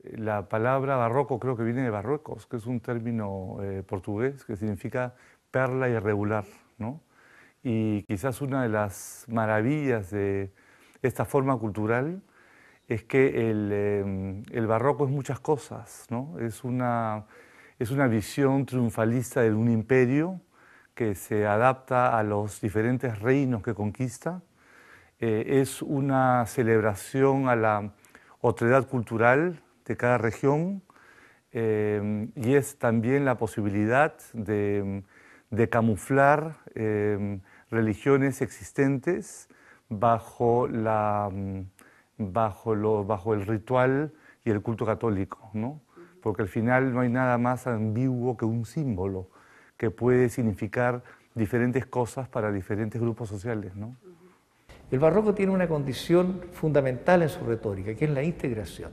La palabra barroco creo que viene de Barruecos, que es un término portugués que significa perla irregular, ¿no? Y quizás una de las maravillas de esta forma cultural es que el barroco es muchas cosas, ¿no? Es una visión triunfalista de un imperio que se adapta a los diferentes reinos que conquista. Es una celebración a la otredad cultural de cada región y es también la posibilidad de camuflar religiones existentes bajo, bajo el ritual y el culto católico, ¿no? Porque al final no hay nada más ambiguo que un símbolo que puede significar diferentes cosas para diferentes grupos sociales, ¿no? El barroco tiene una condición fundamental en su retórica, que es la integración.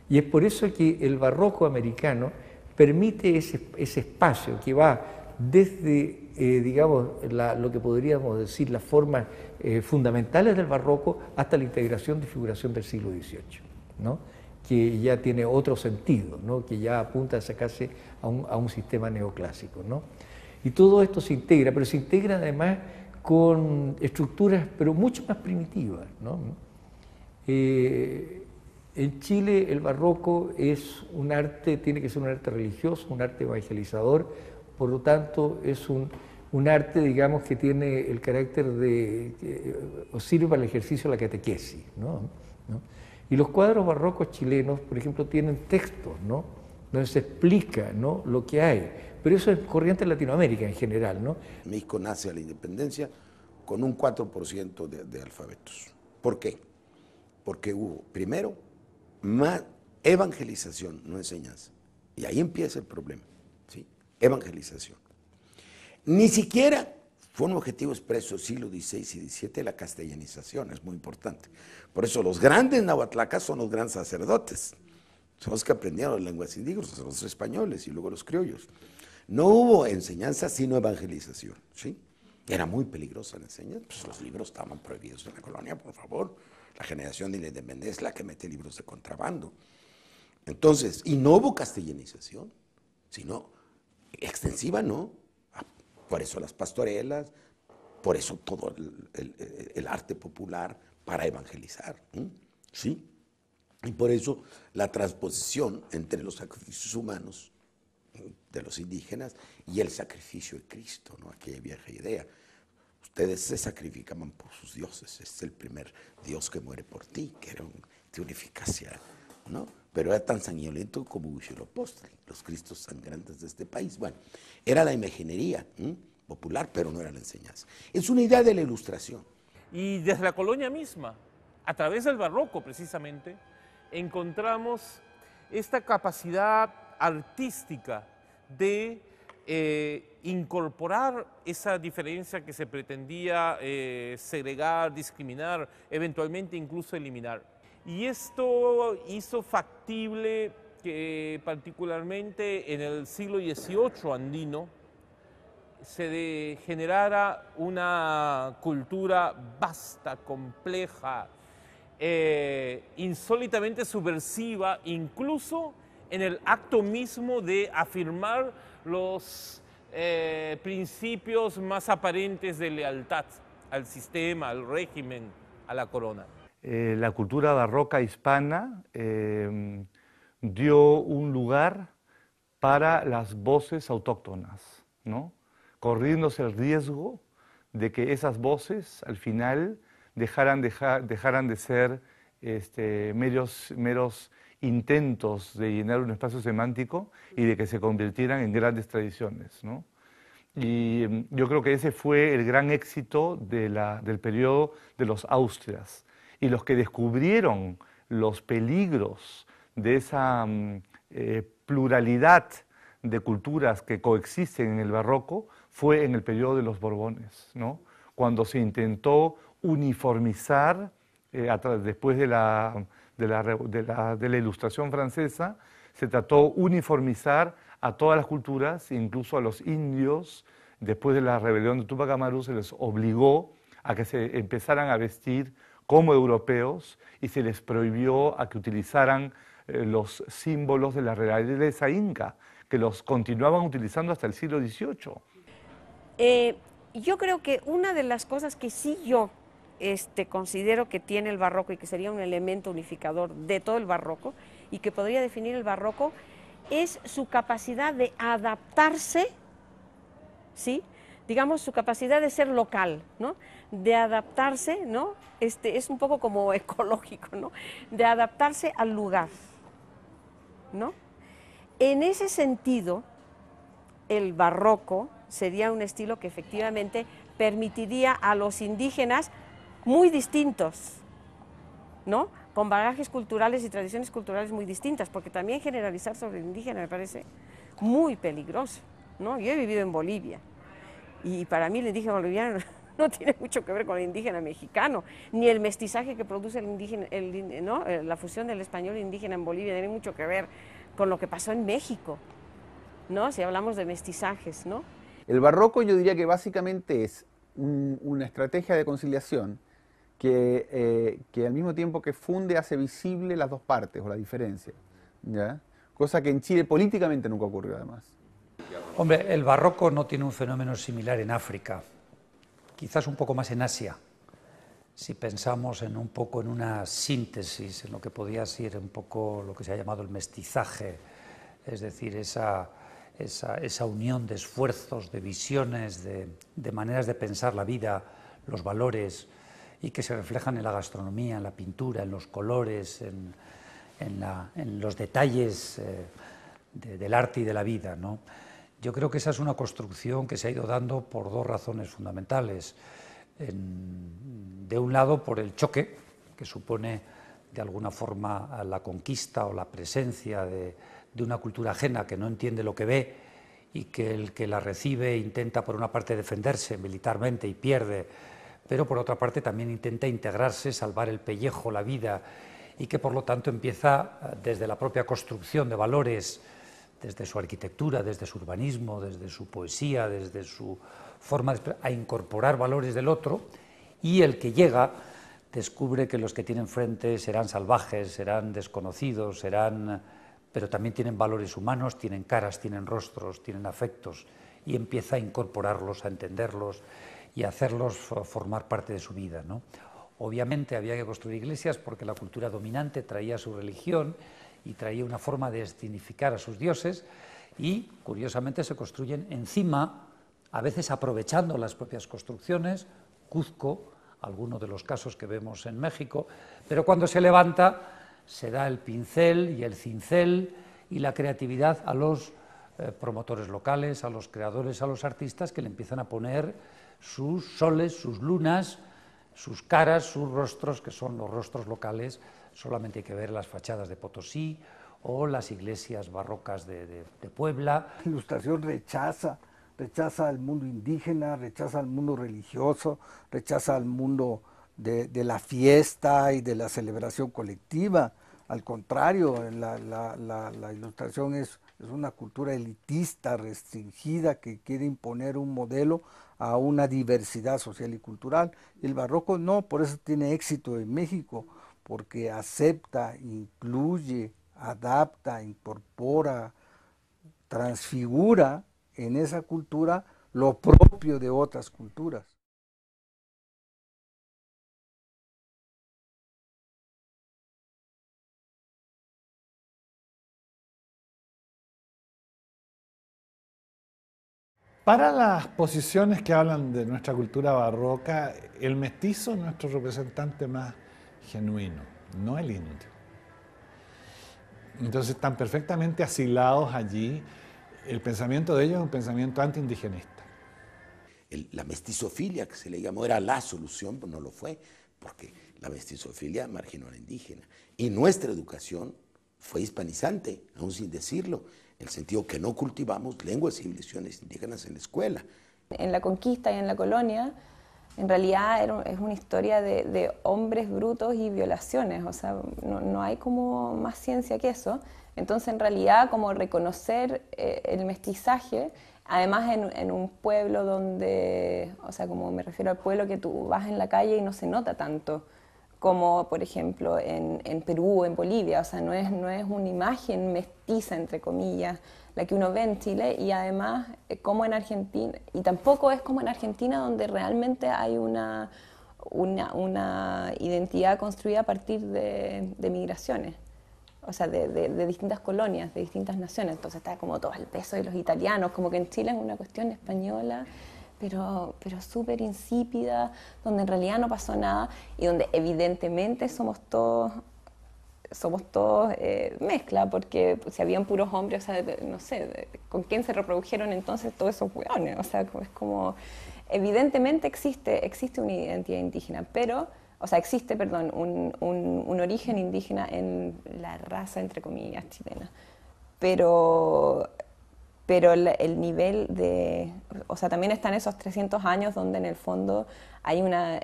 Y es por eso que el barroco americano permite ese espacio que va desde, digamos, lo que podríamos decir las formas fundamentales del barroco hasta la integración de figuración del siglo XVIII, ¿no? Que ya tiene otro sentido, ¿no? Que ya apunta a sacarse a un sistema neoclásico, ¿no? Y todo esto se integra, pero se integra además con estructuras pero mucho más primitivas, ¿no? En Chile el barroco es un arte, tiene que ser un arte religioso, un arte evangelizador, por lo tanto es un arte, digamos, que tiene el carácter de, o sirve para el ejercicio de la catequesis, ¿no? Y los cuadros barrocos chilenos, por ejemplo, tienen textos, ¿no? Donde se explica, ¿no?, lo que hay. Pero eso es corriente en Latinoamérica en general, ¿no? México nace a la independencia con un 4% de alfabetos. ¿Por qué? Porque hubo, primero, más evangelización, no enseñanza. Y ahí empieza el problema, ¿sí? Evangelización. Ni siquiera fue un objetivo expreso del siglo XVI y XVII la castellanización, es muy importante. Por eso los grandes nahuatlacas son los grandes sacerdotes. Son los que aprendieron las lenguas indígenas, los españoles y luego los criollos. No hubo enseñanza sino evangelización, ¿sí? Era muy peligrosa la enseñanza, pues los libros estaban prohibidos en la colonia, por favor. La generación de la independencia es la que mete libros de contrabando. Entonces, y no hubo castellanización, sino extensiva, ¿no? Por eso las pastorelas, por eso todo el arte popular para evangelizar, ¿sí? Y por eso la transposición entre los sacrificios humanos de los indígenas y el sacrificio de Cristo, ¿no? Aquella vieja idea. Ustedes se sacrificaban por sus dioses, es el primer Dios que muere por ti, que era de una eficacia, ¿no? Pero era tan sanguinolento como Huitzilopochtli, los cristos sangrantes de este país. Bueno, era la imaginería popular, pero no era la enseñanza. Es una idea de la ilustración. Y desde la colonia misma, a través del barroco precisamente, encontramos esta capacidad artística de incorporar esa diferencia que se pretendía segregar, discriminar, eventualmente incluso eliminar. Y esto hizo factible que particularmente en el siglo XVIII andino se generara una cultura vasta, compleja, insólitamente subversiva, incluso en el acto mismo de afirmar los principios más aparentes de lealtad al sistema, al régimen, a la corona. La cultura barroca hispana dio un lugar para las voces autóctonas, ¿no? Corriéndose el riesgo de que esas voces al final dejaran de ser meros intentos de llenar un espacio semántico y de que se convirtieran en grandes tradiciones, ¿no? Y yo creo que ese fue el gran éxito del periodo de los Austrias. Y los que descubrieron los peligros de esa pluralidad de culturas que coexisten en el barroco fue en el periodo de los Borbones, ¿no? Cuando se intentó uniformizar, después de la Ilustración francesa, se trató uniformizar a todas las culturas, incluso a los indios. Después de la rebelión de Tupac Amaru se les obligó a que se empezaran a vestir como europeos y se les prohibió a que utilizaran los símbolos de la realeza inca, que los continuaban utilizando hasta el siglo XVIII. Yo creo que una de las cosas que sí yo considero que tiene el barroco y que sería un elemento unificador de todo el barroco y que podría definir el barroco es su capacidad de adaptarse, ¿sí? Digamos, su capacidad de ser local, ¿no? De adaptarse, ¿no? Es un poco como ecológico, ¿no? De adaptarse al lugar, ¿no? En ese sentido, el barroco sería un estilo que efectivamente permitiría a los indígenas muy distintos, ¿no? Con bagajes culturales y tradiciones culturales muy distintas, porque también generalizar sobre el indígena me parece muy peligroso, ¿no? Yo he vivido en Bolivia y para mí el indígena boliviano no tiene mucho que ver con el indígena mexicano, ni el mestizaje que produce el indígena, ¿no? La fusión del español e indígena en Bolivia tiene mucho que ver con lo que pasó en México, ¿no? Si hablamos de mestizajes, ¿no? El barroco yo diría que básicamente es una estrategia de conciliación que al mismo tiempo que funde hace visible las dos partes o la diferencia, ¿ya? Cosa que en Chile políticamente nunca ocurrió además. Hombre, el barroco no tiene un fenómeno similar en África, quizás un poco más en Asia, si pensamos en un poco en una síntesis, en lo que podía ser un poco lo que se ha llamado el mestizaje, es decir, esa unión de esfuerzos, de visiones, de maneras de pensar la vida, los valores, y que se reflejan en la gastronomía, en la pintura, en los colores, en los detalles del arte y de la vida, ¿no? Yo creo que esa es una construcción que se ha ido dando por dos razones fundamentales. De un lado, por el choque que supone de alguna forma la conquista o la presencia de una cultura ajena que no entiende lo que ve y que el que la recibe intenta por una parte defenderse militarmente y pierde, pero por otra parte también intenta integrarse, salvar el pellejo, la vida, y que por lo tanto empieza desde la propia construcción de valores, desde su arquitectura, desde su urbanismo, desde su poesía, desde su forma a incorporar valores del otro, y el que llega descubre que los que tienen frente serán salvajes, serán desconocidos, pero también tienen valores humanos, tienen caras, tienen rostros, tienen afectos, y empieza a incorporarlos, a entenderlos y a hacerlos formar parte de su vida, ¿no? Obviamente había que construir iglesias porque la cultura dominante traía su religión y traía una forma de significar a sus dioses, y curiosamente se construyen encima, a veces aprovechando las propias construcciones, Cuzco, algunos de los casos que vemos en México, pero cuando se levanta se da el pincel y el cincel y la creatividad a los promotores locales, a los creadores, a los artistas, que le empiezan a poner sus soles, sus lunas, sus caras, sus rostros, que son los rostros locales. Solamente hay que ver las fachadas de Potosí o las iglesias barrocas de Puebla. La Ilustración rechaza al mundo indígena, rechaza al mundo religioso, rechaza al mundo de la fiesta y de la celebración colectiva. Al contrario, la Ilustración es una cultura elitista, restringida, que quiere imponer un modelo a una diversidad social y cultural. El barroco no, por eso tiene éxito en México, porque acepta, incluye, adapta, incorpora, transfigura en esa cultura lo propio de otras culturas. Para las posiciones que hablan de nuestra cultura barroca, el mestizo es nuestro representante más genuino, no el indio. Entonces están perfectamente asilados allí. El pensamiento de ellos es un pensamiento antiindigenista. La mestizofilia, que se le llamó, era la solución, pero no lo fue, porque la mestizofilia marginó a la indígena. Y nuestra educación fue hispanizante, aún sin decirlo, en el sentido que no cultivamos lenguas y civilizaciones indígenas en la escuela. En la conquista y en la colonia, en realidad es una historia de hombres brutos y violaciones, o sea, no hay como más ciencia que eso. Entonces, en realidad, como reconocer el mestizaje, además en un pueblo donde, o sea, como me refiero al pueblo que tú vas en la calle y no se nota tanto como por ejemplo en Perú o en Bolivia, o sea, no es una imagen mestiza, entre comillas, la que uno ve en Chile, y además como en Argentina, y tampoco es como en Argentina, donde realmente hay una identidad construida a partir de migraciones, o sea, de distintas colonias, de distintas naciones. Entonces está como todo el peso de los italianos, como que en Chile es una cuestión española, pero súper insípida, donde en realidad no pasó nada y donde evidentemente somos todos mezcla, porque si habían puros hombres, o sea, no sé, ¿con quién se reprodujeron entonces todos esos hueones? O sea, es como, evidentemente existe una identidad indígena, pero, o sea, existe, perdón, un origen indígena en la raza, entre comillas, chilena, pero el nivel de, o sea, también están esos 300 años donde en el fondo hay una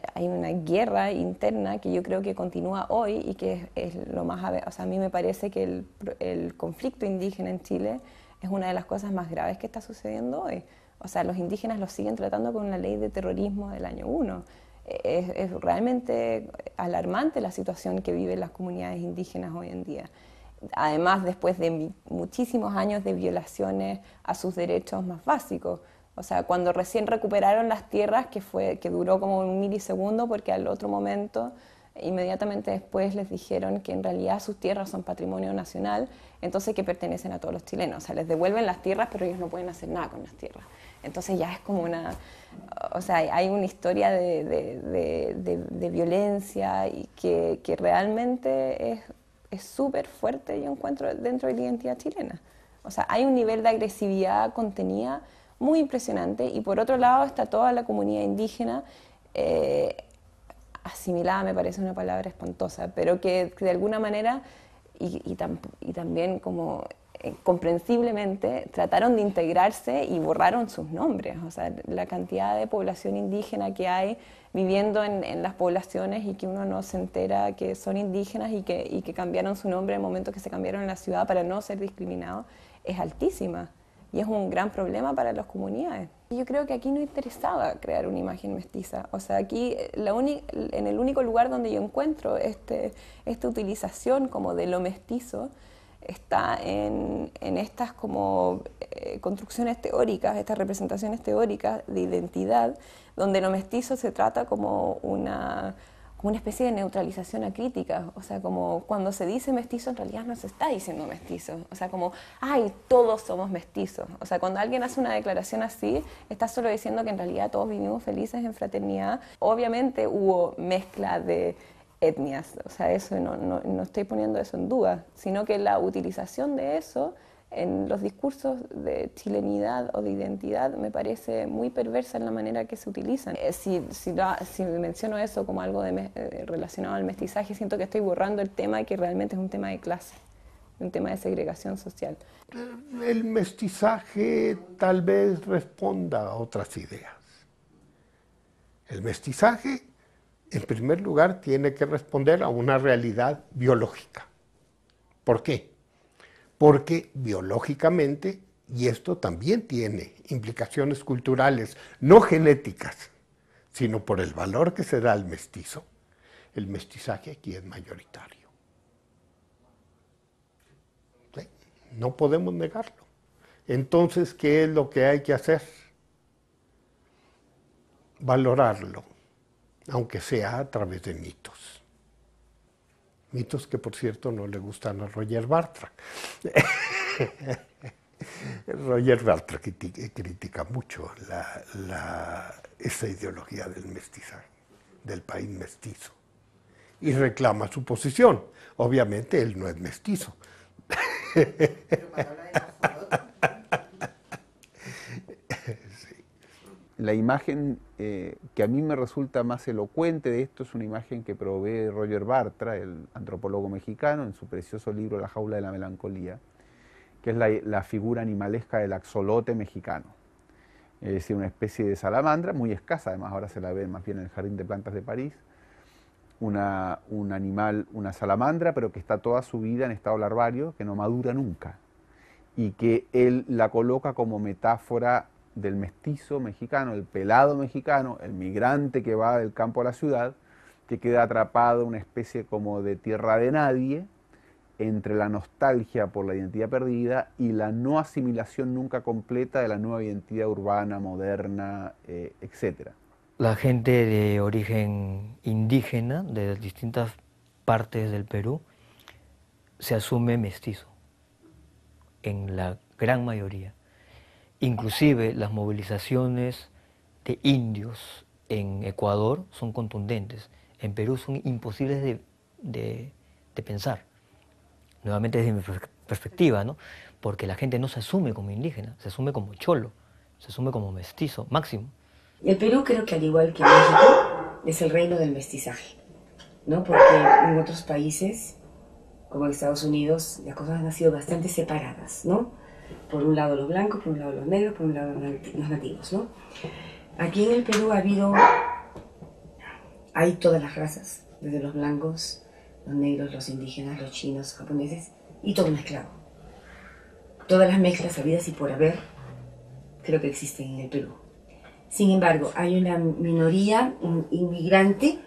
guerra interna que yo creo que continúa hoy y que es lo más, o sea, a mí me parece que el conflicto indígena en Chile es una de las cosas más graves que está sucediendo hoy. O sea, los indígenas los siguen tratando con una ley de terrorismo del año 1. Es realmente alarmante la situación que viven las comunidades indígenas hoy en día. Además, después de muchísimos años de violaciones a sus derechos más básicos. O sea, cuando recién recuperaron las tierras, que duró como un milisegundo, porque al otro momento, inmediatamente después les dijeron que en realidad sus tierras son patrimonio nacional, entonces que pertenecen a todos los chilenos. O sea, les devuelven las tierras, pero ellos no pueden hacer nada con las tierras. Entonces ya es como o sea, hay una historia de violencia y que realmente es súper fuerte, yo encuentro, dentro de la identidad chilena. O sea, hay un nivel de agresividad contenida muy impresionante, y por otro lado está toda la comunidad indígena, asimilada me parece una palabra espantosa, pero que de alguna manera, y también como comprensiblemente, trataron de integrarse y borraron sus nombres. O sea, la cantidad de población indígena que hay viviendo en las poblaciones y que uno no se entera que son indígenas y que cambiaron su nombre en el momento que se cambiaron en la ciudad para no ser discriminados, es altísima. Y es un gran problema para las comunidades. Yo creo que aquí no interesaba crear una imagen mestiza. O sea, aquí en el único lugar donde yo encuentro esta utilización como de lo mestizo está en estas como construcciones teóricas, estas representaciones teóricas de identidad, donde lo mestizo se trata como una especie de neutralización acrítica. O sea, como cuando se dice mestizo, en realidad no se está diciendo mestizo. O sea, como, ay, todos somos mestizos. O sea, cuando alguien hace una declaración así, está solo diciendo que en realidad todos vivimos felices en fraternidad. Obviamente hubo mezcla de etnias, o sea, eso no estoy poniendo eso en duda, sino que la utilización de eso en los discursos de chilenidad o de identidad me parece muy perversa en la manera que se utilizan. Si menciono eso como algo relacionado al mestizaje, siento que estoy borrando el tema, que realmente es un tema de clase, un tema de segregación social. El mestizaje tal vez responda a otras ideas. El mestizaje, en primer lugar, tiene que responder a una realidad biológica. ¿Por qué? Porque biológicamente, y esto también tiene implicaciones culturales, no genéticas, sino por el valor que se da al mestizo, el mestizaje aquí es mayoritario. ¿Sí? No podemos negarlo. Entonces, ¿qué es lo que hay que hacer? Valorarlo, aunque sea a través de mitos. Mitos que, por cierto, no le gustan a Roger Bartra. Roger Bartra critica mucho esa ideología del mestizaje, del país mestizo, y reclama su posición. Obviamente, él no es mestizo. La imagen que a mí me resulta más elocuente de esto es una imagen que provee Roger Bartra, el antropólogo mexicano, en su precioso libro La jaula de la melancolía, que es la figura animalesca del axolote mexicano. Es decir, una especie de salamandra, muy escasa, además ahora se la ve más bien en el Jardín de Plantas de París, un animal, una salamandra, pero que está toda su vida en estado larvario, que no madura nunca, y que él la coloca como metáfora del mestizo mexicano, el pelado mexicano, el migrante que va del campo a la ciudad, que queda atrapado en una especie como de tierra de nadie, entre la nostalgia por la identidad perdida y la no asimilación nunca completa de la nueva identidad urbana, moderna, etc. La gente de origen indígena de distintas partes del Perú se asume mestizo, en la gran mayoría. Inclusive las movilizaciones de indios en Ecuador son contundentes. En Perú son imposibles de pensar. Nuevamente desde mi perspectiva, ¿no? Porque la gente no se asume como indígena, se asume como cholo, se asume como mestizo, máximo. El Perú, creo que al igual que México, es el reino del mestizaje, ¿no? Porque en otros países, como en Estados Unidos, las cosas han sido bastante separadas, ¿no? Por un lado los blancos, por un lado los negros, por un lado los nativos, ¿no? Aquí en el Perú hay todas las razas, desde los blancos, los negros, los indígenas, los chinos, japoneses, y todo mezclado. Todas las mezclas habidas y por haber, creo que existen en el Perú. Sin embargo, hay una minoría inmigrante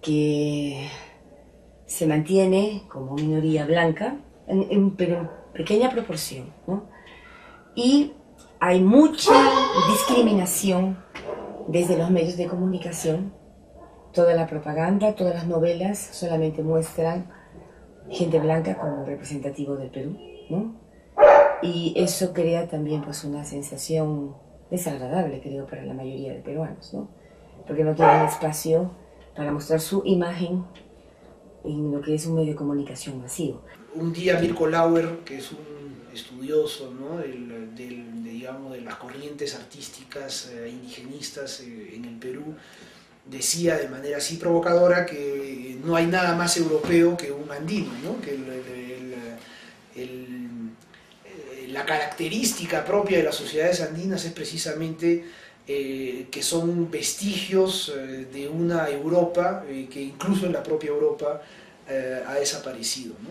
que se mantiene como minoría blanca, pero en pequeña proporción, ¿no? Y hay mucha discriminación desde los medios de comunicación. Toda la propaganda, todas las novelas solamente muestran gente blanca como representativo del Perú, ¿no? Y eso crea también pues una sensación desagradable, creo, para la mayoría de peruanos, ¿no? Porque no tienen espacio para mostrar su imagen en lo que es un medio de comunicación masivo. Un día Mirko Lauer, que es un estudioso, ¿no? Digamos, de las corrientes artísticas indigenistas en el Perú, decía de manera así provocadora que no hay nada más europeo que un andino, ¿no? Que la característica propia de las sociedades andinas es precisamente que son vestigios de una Europa que incluso en la propia Europa ha desaparecido, ¿no?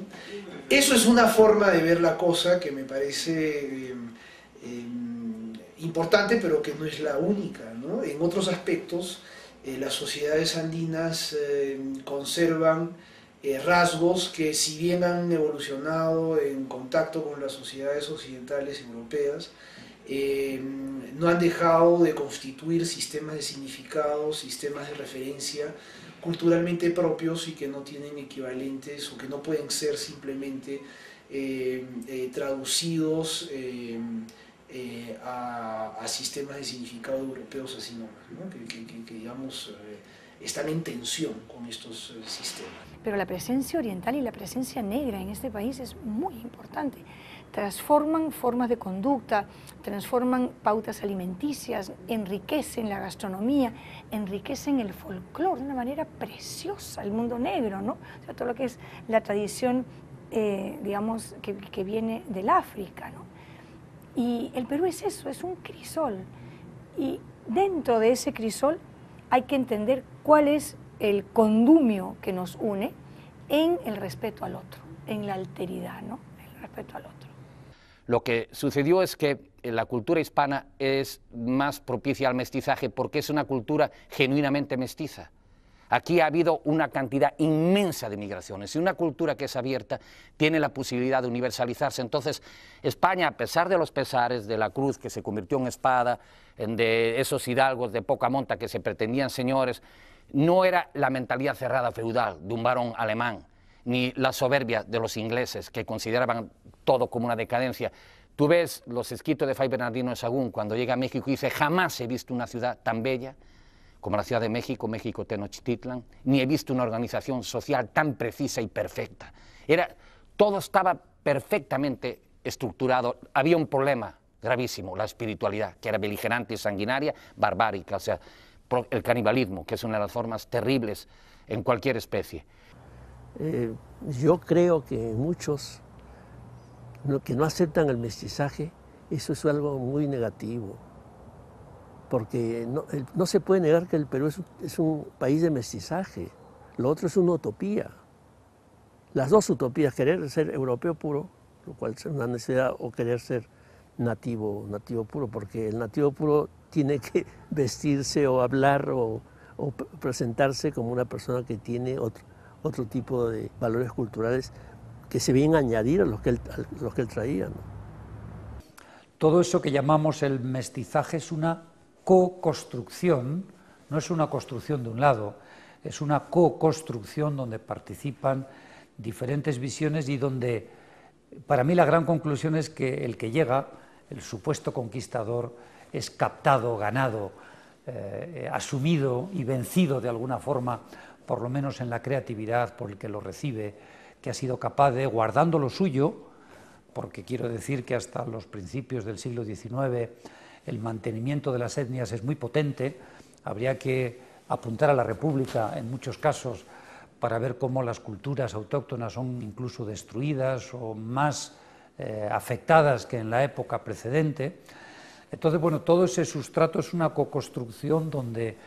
Eso es una forma de ver la cosa que me parece importante, pero que no es la única, ¿no? En otros aspectos, las sociedades andinas conservan rasgos que, si bien han evolucionado en contacto con las sociedades occidentales europeas, no han dejado de constituir sistemas de significado, sistemas de referencia culturalmente propios y que no tienen equivalentes o que no pueden ser simplemente traducidos a sistemas de significado europeos así nomás, ¿no? que digamos están en tensión con estos sistemas. Pero la presencia oriental y la presencia negra en este país es muy importante. Transforman formas de conducta, transforman pautas alimenticias, enriquecen la gastronomía, enriquecen el folclore de una manera preciosa, el mundo negro, ¿no? O sea, todo lo que es la tradición, digamos, que viene del África, ¿no? Y el Perú es eso, es un crisol. Y dentro de ese crisol hay que entender cuál es el condumio que nos une en el respeto al otro, en la alteridad, ¿no? El respeto al otro. Lo que sucedió es que la cultura hispana es más propicia al mestizaje porque es una cultura genuinamente mestiza. Aquí ha habido una cantidad inmensa de migraciones y una cultura que es abierta tiene la posibilidad de universalizarse. Entonces, España, a pesar de los pesares de la cruz que se convirtió en espada, de esos hidalgos de poca monta que se pretendían señores, no era la mentalidad cerrada feudal de un varón alemán, ni la soberbia de los ingleses que consideraban todo como una decadencia. Tú ves los escritos de Fray Bernardino de Sahagún cuando llega a México y dice: jamás he visto una ciudad tan bella como la Ciudad de México, México Tenochtitlan, ni he visto una organización social tan precisa y perfecta. Todo estaba perfectamente estructurado. Había un problema gravísimo, la espiritualidad, que era beligerante y sanguinaria, barbárica, o sea, el canibalismo, que es una de las formas terribles en cualquier especie. Yo creo que muchos que no aceptan el mestizaje, eso es algo muy negativo, porque no se puede negar que el Perú es un país de mestizaje, lo otro es una utopía. Las dos utopías, querer ser europeo puro, lo cual es una necesidad, o querer ser nativo puro, porque el nativo puro tiene que vestirse o hablar o o presentarse como una persona que tiene otro tipo de valores culturales que se vienen a añadir a los que él traía, ¿no? Todo eso que llamamos el mestizaje es una co-construcción, no es una construcción de un lado, es una co-construcción donde participan diferentes visiones y donde, para mí, la gran conclusión es que el que llega, el supuesto conquistador, es captado, ganado, asumido y vencido de alguna forma, por lo menos en la creatividad por el que lo recibe, que ha sido capaz de, guardando lo suyo, porque quiero decir que hasta los principios del siglo XIX el mantenimiento de las etnias es muy potente, habría que apuntar a la República en muchos casos para ver cómo las culturas autóctonas son incluso destruidas o más afectadas que en la época precedente. Entonces, bueno, todo ese sustrato es una co-construcción donde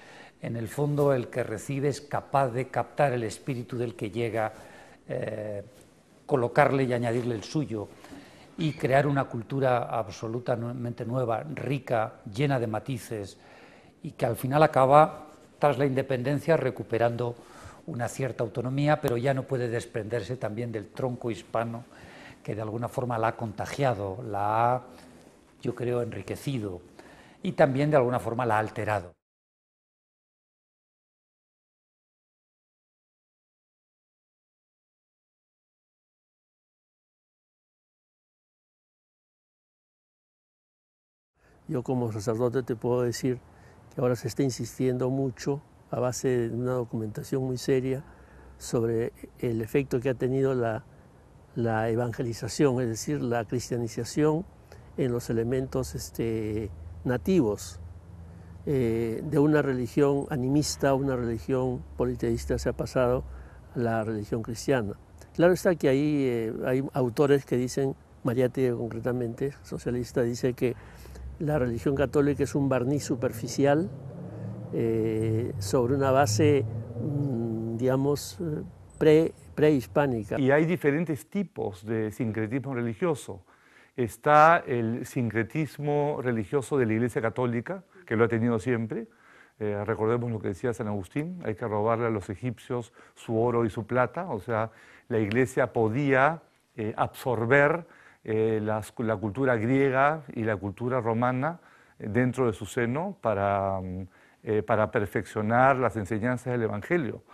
en el fondo el que recibe es capaz de captar el espíritu del que llega, colocarle y añadirle el suyo y crear una cultura absolutamente nueva, rica, llena de matices y que al final acaba, tras la independencia, recuperando una cierta autonomía, pero ya no puede desprenderse también del tronco hispano que de alguna forma la ha contagiado, la ha, yo creo, enriquecido y también de alguna forma la ha alterado. Yo como sacerdote te puedo decir que ahora se está insistiendo mucho, a base de una documentación muy seria, sobre el efecto que ha tenido la evangelización, es decir, la cristianización en los elementos nativos de una religión animista a una religión politeísta, se ha pasado a la religión cristiana. Claro está que ahí hay autores que dicen, Mariátegui concretamente, socialista, dice que la religión católica es un barniz superficial sobre una base, digamos, prehispánica. Y hay diferentes tipos de sincretismo religioso. Está el sincretismo religioso de la Iglesia Católica, que lo ha tenido siempre. Recordemos lo que decía San Agustín, hay que robarle a los egipcios su oro y su plata. O sea, la Iglesia podía absorber la cultura griega y la cultura romana dentro de su seno para perfeccionar las enseñanzas del Evangelio.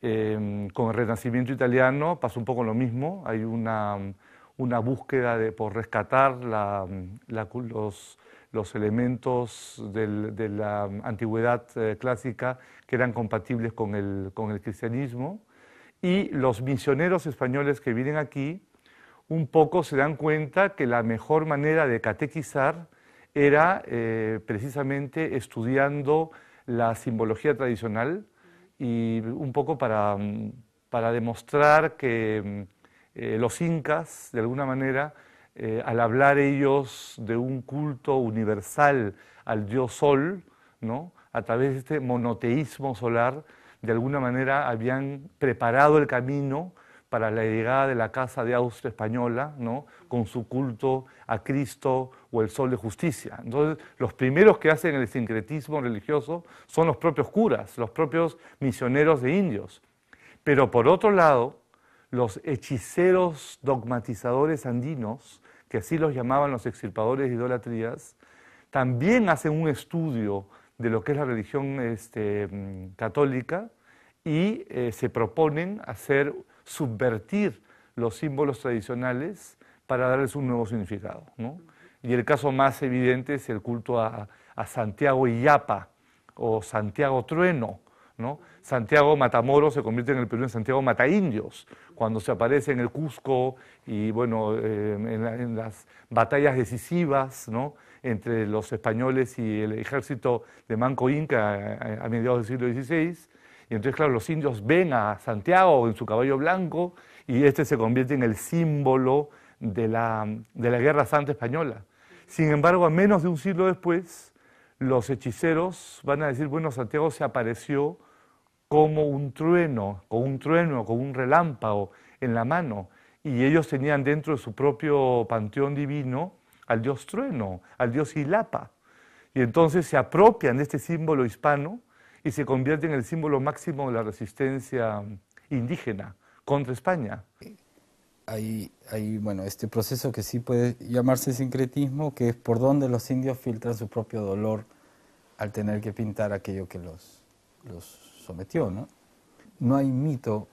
Con el Renacimiento italiano pasa un poco lo mismo, hay una búsqueda por rescatar los elementos de la antigüedad clásica que eran compatibles con el cristianismo, y los misioneros españoles que vienen aquí un poco se dan cuenta que la mejor manera de catequizar era precisamente estudiando la simbología tradicional y un poco para demostrar que los incas, de alguna manera, al hablar ellos de un culto universal al dios Sol, ¿no?, a través de este monoteísmo solar, de alguna manera habían preparado el camino para la llegada de la Casa de Austria española, ¿no?, con su culto a Cristo o el Sol de Justicia. Entonces, los primeros que hacen el sincretismo religioso son los propios curas, los propios misioneros de indios. Pero por otro lado, los hechiceros dogmatizadores andinos, que así los llamaban los extirpadores de idolatrías, también hacen un estudio de lo que es la religión católica y se proponen subvertir los símbolos tradicionales para darles un nuevo significado, ¿no? Y el caso más evidente es el culto a Santiago Illapa o Santiago Trueno, ¿no? Santiago Matamoros se convierte en el Perú en Santiago Mataindios, cuando se aparece en el Cusco y bueno, en las batallas decisivas, ¿no?, entre los españoles y el ejército de Manco Inca a mediados del siglo XVI. Y entonces, claro, los indios ven a Santiago en su caballo blanco y este se convierte en el símbolo de la Guerra Santa Española. Sin embargo, a menos de un siglo después, los hechiceros van a decir, bueno, Santiago se apareció como un trueno, con un relámpago en la mano, y ellos tenían dentro de su propio panteón divino al dios trueno, al dios Illapa. Y entonces se apropian de este símbolo hispano y se convierte en el símbolo máximo de la resistencia indígena contra España. Hay bueno, este proceso que sí puede llamarse sincretismo, que es por donde los indios filtran su propio dolor al tener que pintar aquello que los sometió, ¿no? No hay mito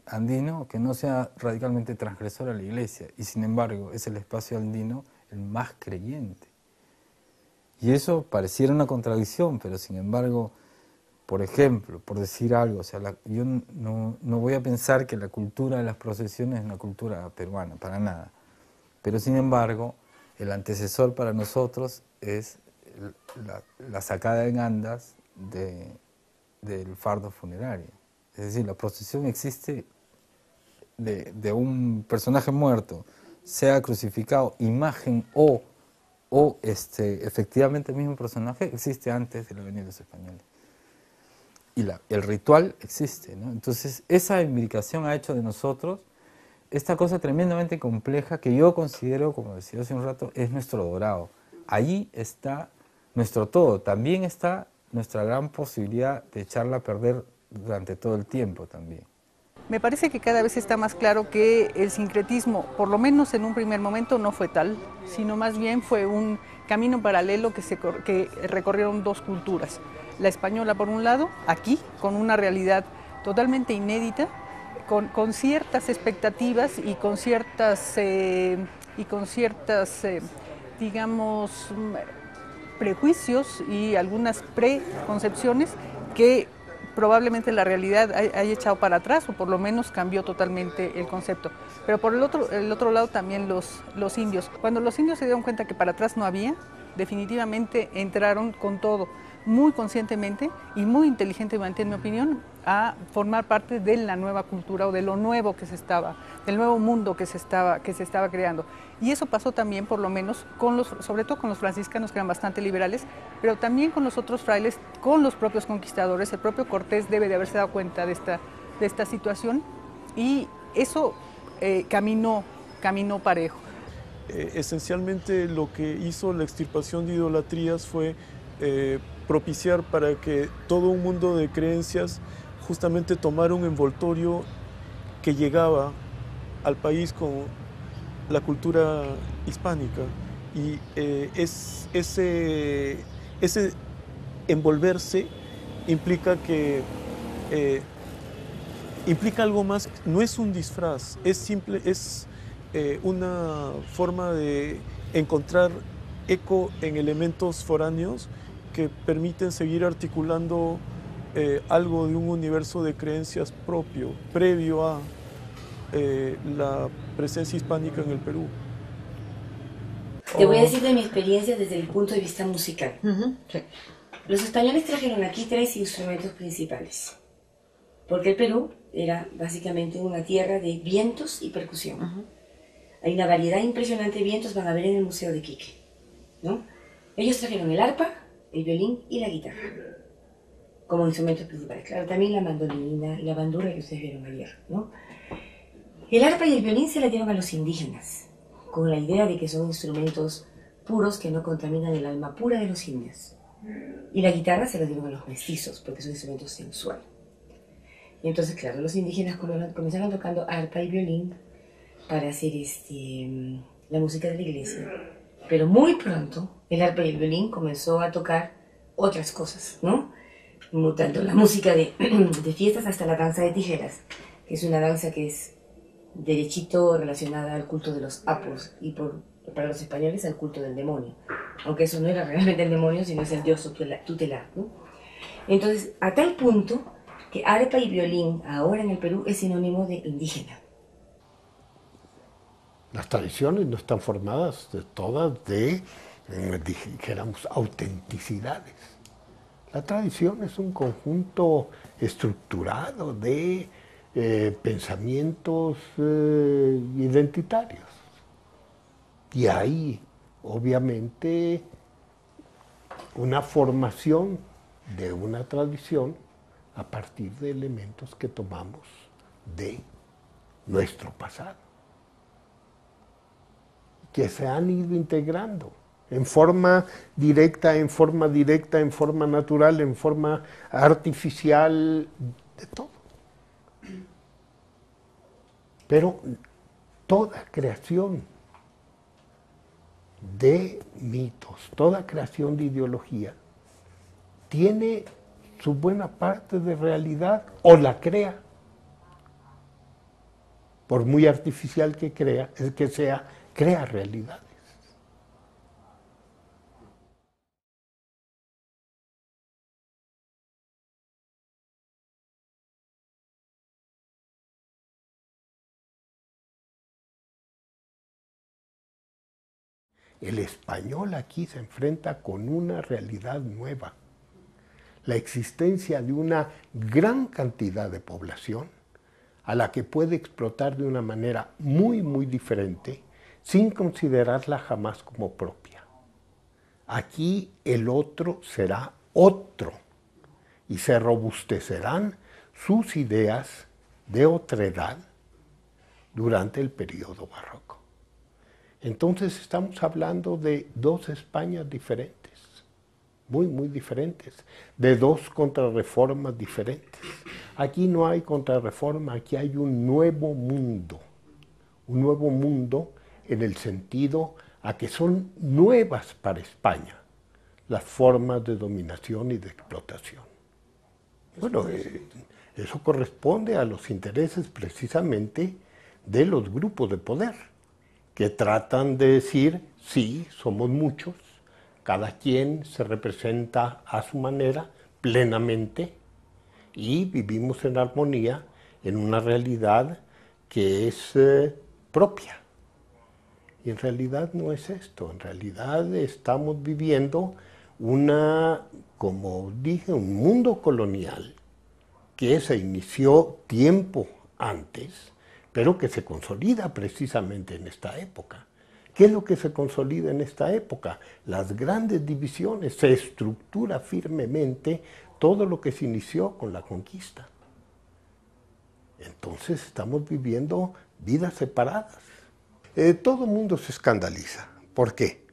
andino que no sea radicalmente transgresor a la Iglesia, y sin embargo es el espacio andino el más creyente. Y eso pareciera una contradicción, pero sin embargo, por ejemplo, por decir algo, o sea, yo no voy a pensar que la cultura de las procesiones es una cultura peruana, para nada. Pero sin embargo, el antecesor para nosotros es la sacada en andas del fardo funerario. Es decir, la procesión existe de un personaje muerto, sea crucificado, imagen o efectivamente el mismo personaje, existe antes de la venida de los españoles. Y el ritual existe, ¿no? Entonces, esa imbricación ha hecho de nosotros esta cosa tremendamente compleja que yo considero, como decía hace un rato, es nuestro dorado. Allí está nuestro todo. También está nuestra gran posibilidad de echarla a perder durante todo el tiempo también. Me parece que cada vez está más claro que el sincretismo, por lo menos en un primer momento, no fue tal, sino más bien fue un camino paralelo que recorrieron dos culturas. La española, por un lado, aquí, con una realidad totalmente inédita, con ciertas expectativas y con ciertas digamos, prejuicios y algunas preconcepciones que probablemente la realidad haya echado para atrás, o por lo menos cambió totalmente el concepto. Pero por el otro lado también los indios. Cuando los indios se dieron cuenta que para atrás no había, definitivamente entraron con todo, muy conscientemente y muy inteligentemente, en mi opinión, a formar parte de la nueva cultura o de lo nuevo que del nuevo mundo que se estaba creando. Y eso pasó también, por lo menos, sobre todo con los franciscanos, que eran bastante liberales, pero también con los otros frailes, con los propios conquistadores. El propio Cortés debe de haberse dado cuenta de esta situación, y eso caminó parejo. Esencialmente lo que hizo la extirpación de idolatrías fue propiciar para que todo un mundo de creencias justamente tomara un envoltorio que llegaba al país con la cultura hispánica, y ese envolverse implica algo más. No es un disfraz, es una forma de encontrar eco en elementos foráneos que permiten seguir articulando algo de un universo de creencias propio, previo a la presencia hispánica en el Perú. Te voy a decir de mi experiencia desde el punto de vista musical. Sí. Los españoles trajeron aquí 3 instrumentos principales, porque el Perú era básicamente una tierra de vientos y percusión. Hay una variedad impresionante de vientos, van a ver en el Museo de Quique, ¿no? Ellos trajeron el arpa, el violín y la guitarra como instrumentos principales. Claro, también la mandolina y la bandurria que ustedes vieron ayer, ¿no? El arpa y el violín se la dieron a los indígenas, con la idea de que son instrumentos puros que no contaminan el alma pura de los indios. Y la guitarra se la dieron a los mestizos, porque son instrumentos sensuales. Y entonces, claro, los indígenas comenzaron tocando arpa y violín para hacer la música de la iglesia. Pero muy pronto el arpa y el violín comenzó a tocar otras cosas, ¿no? Tanto la música de fiestas hasta la danza de tijeras, que es una danza que es derechito relacionada al culto de los apos, y para los españoles al culto del demonio, aunque eso no era realmente el demonio, sino es el dios tutelar, ¿no? Entonces, a tal punto que arpa y violín ahora en el Perú es sinónimo de indígena. Las tradiciones no están formadas todas de, dijéramos, autenticidades. La tradición es un conjunto estructurado de pensamientos identitarios. Y hay, obviamente, una formación de una tradición a partir de elementos que tomamos de nuestro pasado, que se han ido integrando en forma directa, en forma directa, en forma natural, en forma artificial, de todo. Pero toda creación de mitos, toda creación de ideología, tiene su buena parte de realidad o la crea. Por muy artificial que sea, crea realidades. El español aquí se enfrenta con una realidad nueva. La existencia de una gran cantidad de población a la que puede explotar de una manera muy, muy diferente, sin considerarla jamás como propia. Aquí el otro será otro y se robustecerán sus ideas de otredad durante el periodo barroco. Entonces estamos hablando de dos Españas diferentes, muy, muy diferentes, de dos contrarreformas diferentes. Aquí no hay contrarreforma, aquí hay un nuevo mundo en el sentido a que son nuevas para España las formas de dominación y de explotación. Bueno, eso corresponde a los intereses precisamente de los grupos de poder, que tratan de decir, sí, somos muchos, cada quien se representa a su manera, plenamente, y vivimos en armonía en una realidad que es propia. Y en realidad no es esto, en realidad estamos viviendo como dije, un mundo colonial que se inició tiempo antes, pero que se consolida precisamente en esta época. ¿Qué es lo que se consolida en esta época? Las grandes divisiones, se estructura firmemente todo lo que se inició con la conquista. Entonces estamos viviendo vidas separadas. Todo el mundo se escandaliza. ¿Por qué?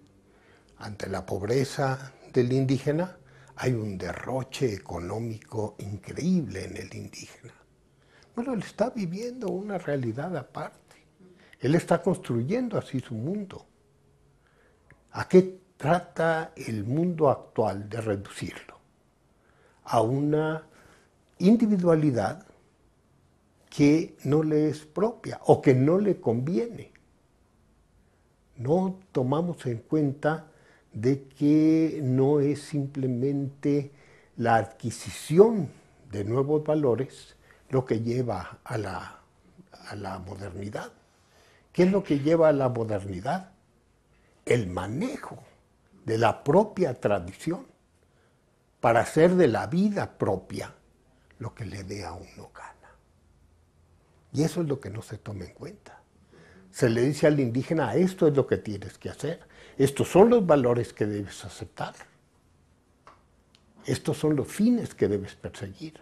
Ante la pobreza del indígena hay un derroche económico increíble en el indígena. Bueno, él está viviendo una realidad aparte. Él está construyendo así su mundo. ¿A qué trata el mundo actual de reducirlo? A una individualidad que no le es propia o que no le conviene. No tomamos en cuenta de que no es simplemente la adquisición de nuevos valores lo que lleva a la modernidad. ¿Qué es lo que lleva a la modernidad? El manejo de la propia tradición para hacer de la vida propia lo que le dé a uno gana. Y eso es lo que no se toma en cuenta. Se le dice al indígena, esto es lo que tienes que hacer, estos son los valores que debes aceptar, estos son los fines que debes perseguir.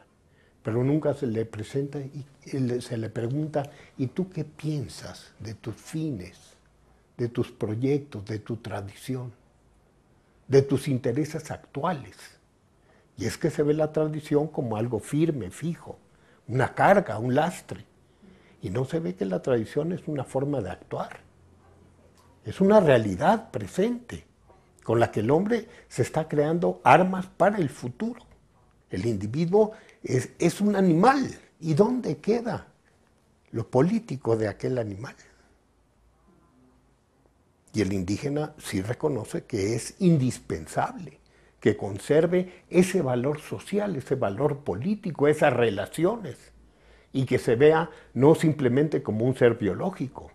Pero nunca se le presenta y se le pregunta, ¿y tú qué piensas de tus fines, de tus proyectos, de tu tradición, de tus intereses actuales? Y es que se ve la tradición como algo firme, fijo, una carga, un lastre. Y no se ve que la tradición es una forma de actuar. Es una realidad presente con la que el hombre se está creando armas para el futuro. El individuo es un animal. ¿Y dónde queda lo político de aquel animal? Y el indígena sí reconoce que es indispensable que conserve ese valor social, ese valor político, esas relaciones, y que se vea no simplemente como un ser biológico,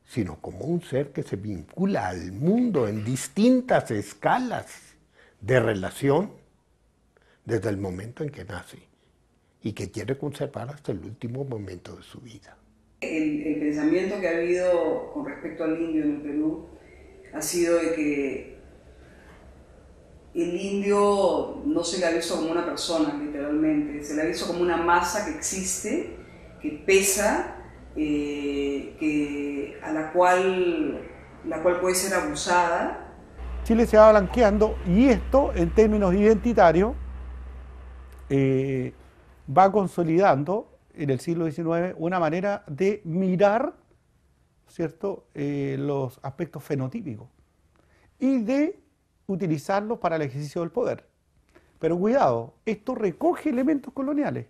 sino como un ser que se vincula al mundo en distintas escalas de relación desde el momento en que nace y que quiere conservar hasta el último momento de su vida. El pensamiento que ha habido con respecto al indio en el Perú ha sido de que el indio no se le ha visto como una persona, literalmente, se le ha visto como una masa que existe, que pesa, a la cual puede ser abusada Chile se va blanqueando y esto, en términos identitarios, va consolidando en el siglo XIX una manera de mirar, ¿cierto?, los aspectos fenotípicos y de utilizarlos para el ejercicio del poder. Pero cuidado, esto recoge elementos coloniales.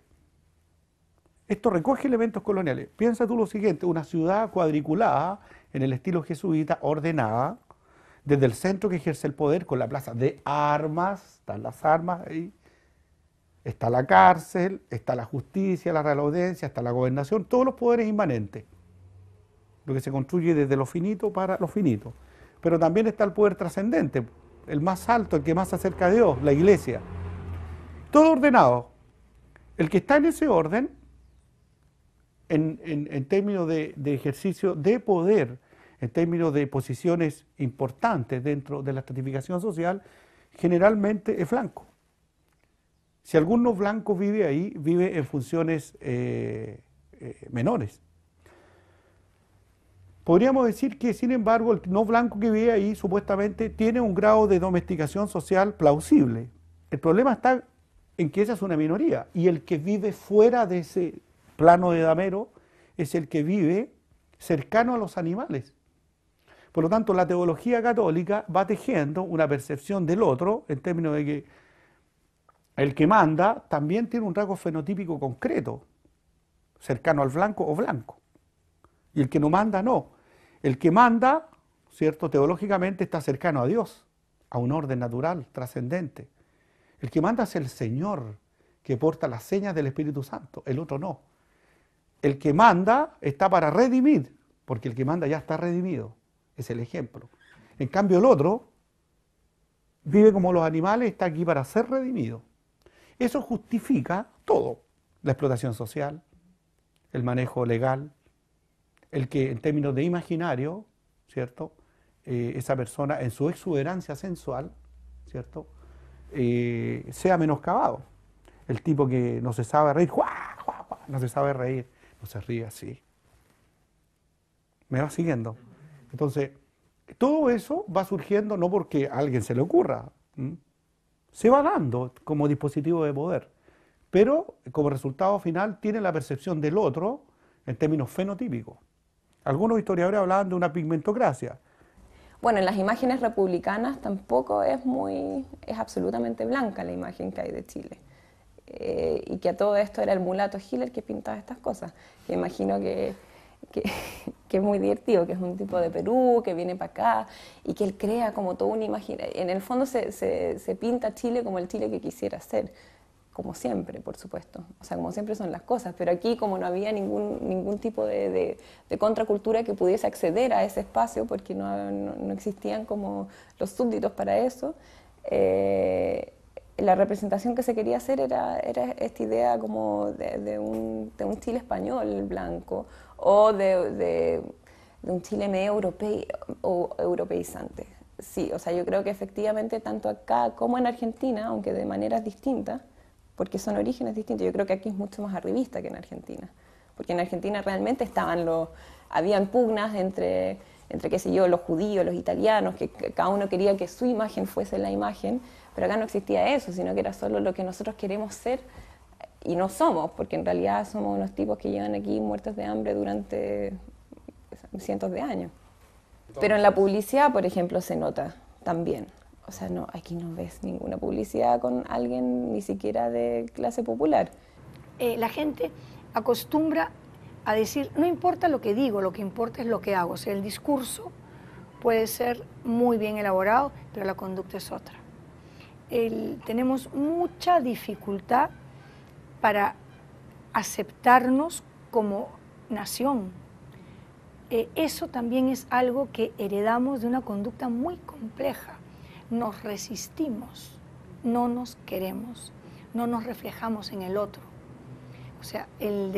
Esto recoge elementos coloniales. Piensa tú lo siguiente, una ciudad cuadriculada en el estilo jesuita, ordenada, desde el centro que ejerce el poder con la plaza de armas, están las armas ahí, está la cárcel, está la justicia, la Real Audiencia, está la gobernación, todos los poderes inmanentes. Lo que se construye desde lo finito para lo finito. Pero también está el poder trascendente, el más alto, el que más se acerca a Dios, la iglesia. Todo ordenado. El que está en ese orden, en términos de ejercicio de poder, en términos de posiciones importantes dentro de la estratificación social, generalmente es blanco. Si alguno blanco vive ahí, vive en funciones menores. Podríamos decir que, sin embargo, el no blanco que vive ahí supuestamente tiene un grado de domesticación social plausible. El problema está en que esa es una minoría, y el que vive fuera de ese plano de damero es el que vive cercano a los animales. Por lo tanto, la teología católica va tejiendo una percepción del otro en términos de que el que manda también tiene un rasgo fenotípico concreto, cercano al blanco o blanco. Y el que no manda, no. El que manda, ¿cierto?, teológicamente está cercano a Dios, a un orden natural, trascendente. El que manda es el Señor, que porta las señas del Espíritu Santo, el otro no. El que manda está para redimir, porque el que manda ya está redimido. Es el ejemplo. En cambio el otro vive como los animales, está aquí para ser redimido. Eso justifica todo. La explotación social, el manejo legal, el que en términos de imaginario, ¿cierto?, esa persona en su exuberancia sensual, ¿cierto?, sea menoscabado. El tipo que no se sabe reír, ¡guau, guau, guau! No se sabe reír, no se ríe así. ¿Me va siguiendo? Entonces, todo eso va surgiendo no porque a alguien se le ocurra, se va dando como dispositivo de poder, pero como resultado final tiene la percepción del otro en términos fenotípicos. Algunos historiadores hablaban de una pigmentocracia. Bueno, en las imágenes republicanas tampoco es absolutamente blanca la imagen que hay de Chile. Y que a todo esto era el mulato Hiller que pintaba estas cosas. Que imagino que es muy divertido, que es un tipo de Perú, que viene para acá, y que él crea como toda una imagen. En el fondo se pinta Chile como el Chile que quisiera ser, como siempre, por supuesto. O sea, como siempre son las cosas, pero aquí como no había ningún tipo de contracultura que pudiese acceder a ese espacio, porque no existían como los súbditos para eso, la representación que se quería hacer era esta idea como de un Chile español blanco, o de un Chile medio europeizante. Sí, o sea, yo creo que efectivamente tanto acá como en Argentina, aunque de maneras distintas, porque son orígenes distintos, yo creo que aquí es mucho más arribista que en Argentina, porque en Argentina realmente habían pugnas entre qué sé yo, los judíos, los italianos, que cada uno quería que su imagen fuese la imagen, pero acá no existía eso, sino que era solo lo que nosotros queremos ser y no somos, porque en realidad somos unos tipos que llevan aquí muertos de hambre durante cientos de años. Pero en la publicidad, por ejemplo, se nota también. O sea, no, aquí no ves ninguna publicidad con alguien ni siquiera de clase popular. La gente acostumbra a decir, no importa lo que digo, lo que importa es lo que hago. O sea, el discurso puede ser muy bien elaborado, pero la conducta es otra. Tenemos mucha dificultad para aceptarnos como nación. Eso también es algo que heredamos de una conducta muy compleja. Nos resistimos, no nos queremos, no nos reflejamos en el otro. O sea, el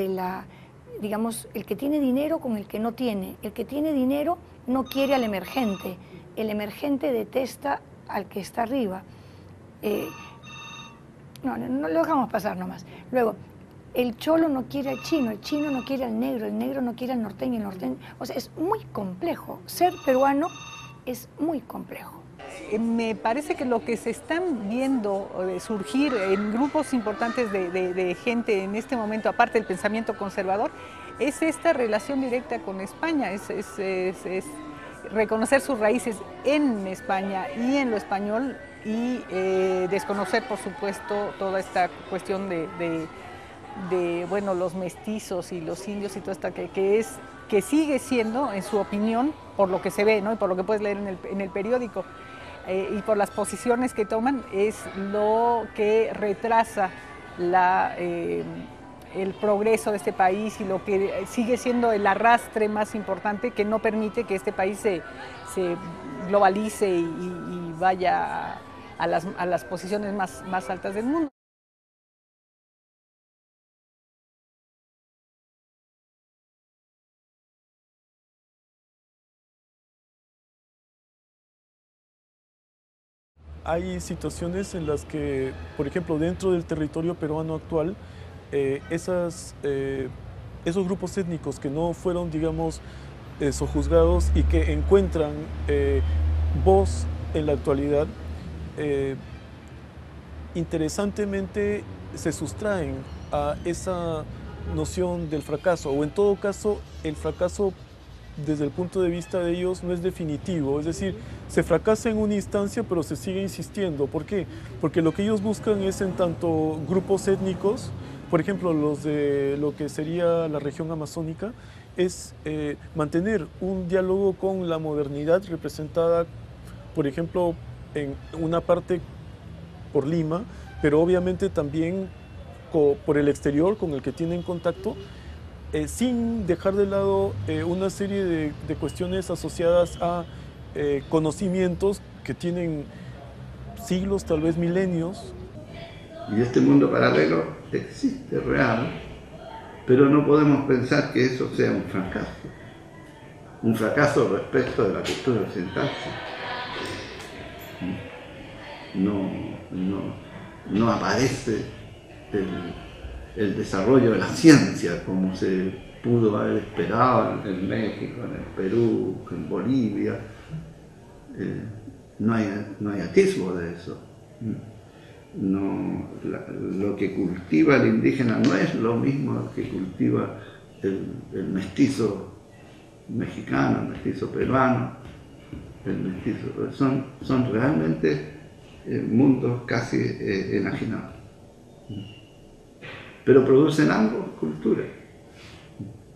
que tiene dinero con el que no tiene. El que tiene dinero no quiere al emergente. El emergente detesta al que está arriba. No lo dejamos pasar nomás. Luego, el cholo no quiere al chino, el chino no quiere al negro, el negro no quiere al norteño, el norteño. O sea, es muy complejo. Ser peruano es muy complejo. me parece que lo que se están viendo surgir en grupos importantes de gente en este momento, aparte del pensamiento conservador, es esta relación directa con España, es reconocer sus raíces en España y en lo español y desconocer, por supuesto, toda esta cuestión de bueno, los mestizos y los indios y todo esto que sigue siendo, en su opinión, por lo que se ve, ¿no? Y por lo que puedes leer en el periódico, y por las posiciones que toman, es lo que retrasa el progreso de este país y lo que sigue siendo el arrastre más importante que no permite que este país se globalice y vaya a las posiciones más altas del mundo. Hay situaciones en las que, por ejemplo, dentro del territorio peruano actual, esos grupos étnicos que no fueron, digamos, sojuzgados y que encuentran voz en la actualidad, interesantemente se sustraen a esa noción del fracaso, o en todo caso el fracaso desde el punto de vista de ellos no es definitivo, es decir, se fracasa en una instancia pero se sigue insistiendo. ¿Por qué? Porque lo que ellos buscan es, en tanto grupos étnicos, por ejemplo los de lo que sería la región amazónica, es mantener un diálogo con la modernidad representada, por ejemplo, en una parte por Lima, pero obviamente también por el exterior con el que tienen contacto, sin dejar de lado una serie de cuestiones asociadas a conocimientos que tienen siglos, tal vez milenios. Y este mundo paralelo existe, real, pero no podemos pensar que eso sea un fracaso respecto de la cultura occidental. No aparece el desarrollo de la ciencia como se pudo haber esperado en México, en el Perú, en Bolivia. No hay atisbo de eso. Lo que cultiva el indígena no es lo mismo que cultiva el mestizo mexicano, el mestizo peruano, son realmente mundos casi enajenados. Pero producen ambos cultura,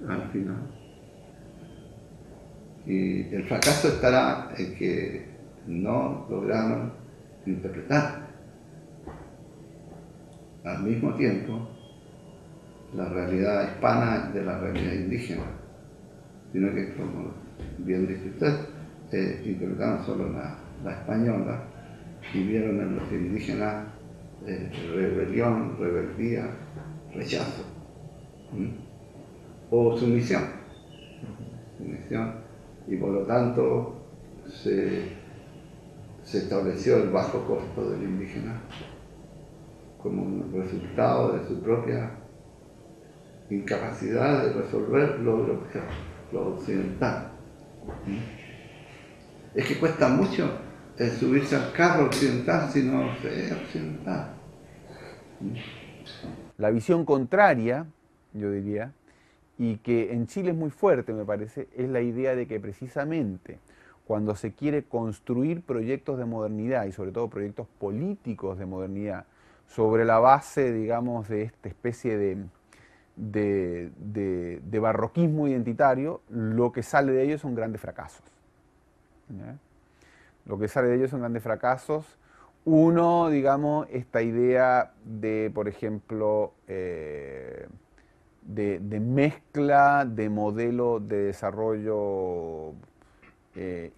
al final. Y el fracaso estará en que no lograron interpretar al mismo tiempo la realidad hispana de la realidad indígena, sino que, como bien dice usted, interpretaron solo la española y vieron en los indígenas rebelión, rebeldía, rechazo, o sumisión, y por lo tanto se estableció el bajo costo del indígena como un resultado de su propia incapacidad de resolver lo occidental. Es que cuesta mucho subirse al carro occidental si no se es occidental. La visión contraria, yo diría, y que en Chile es muy fuerte, me parece, es la idea de que precisamente cuando se quiere construir proyectos de modernidad y sobre todo proyectos políticos de modernidad sobre la base, digamos, de esta especie de barroquismo identitario, lo que sale de ello son grandes fracasos. ¿Ya? Lo que sale de ello son grandes fracasos. Uno, digamos, esta idea de, por ejemplo, de mezcla de modelo de desarrollo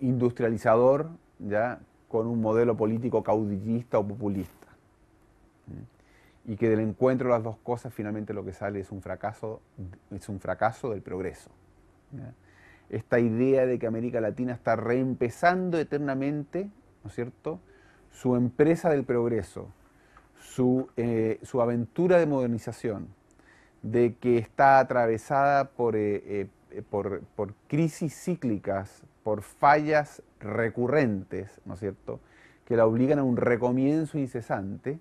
industrializador, ¿ya?, con un modelo político caudillista o populista. Y que del encuentro de las dos cosas finalmente lo que sale es un fracaso del progreso. ¿Ya? Esta idea de que América Latina está reempezando eternamente, ¿no es cierto?, su empresa del progreso, su aventura de modernización, de que está atravesada por crisis cíclicas, por fallas recurrentes, ¿no es cierto?, que la obligan a un recomienzo incesante.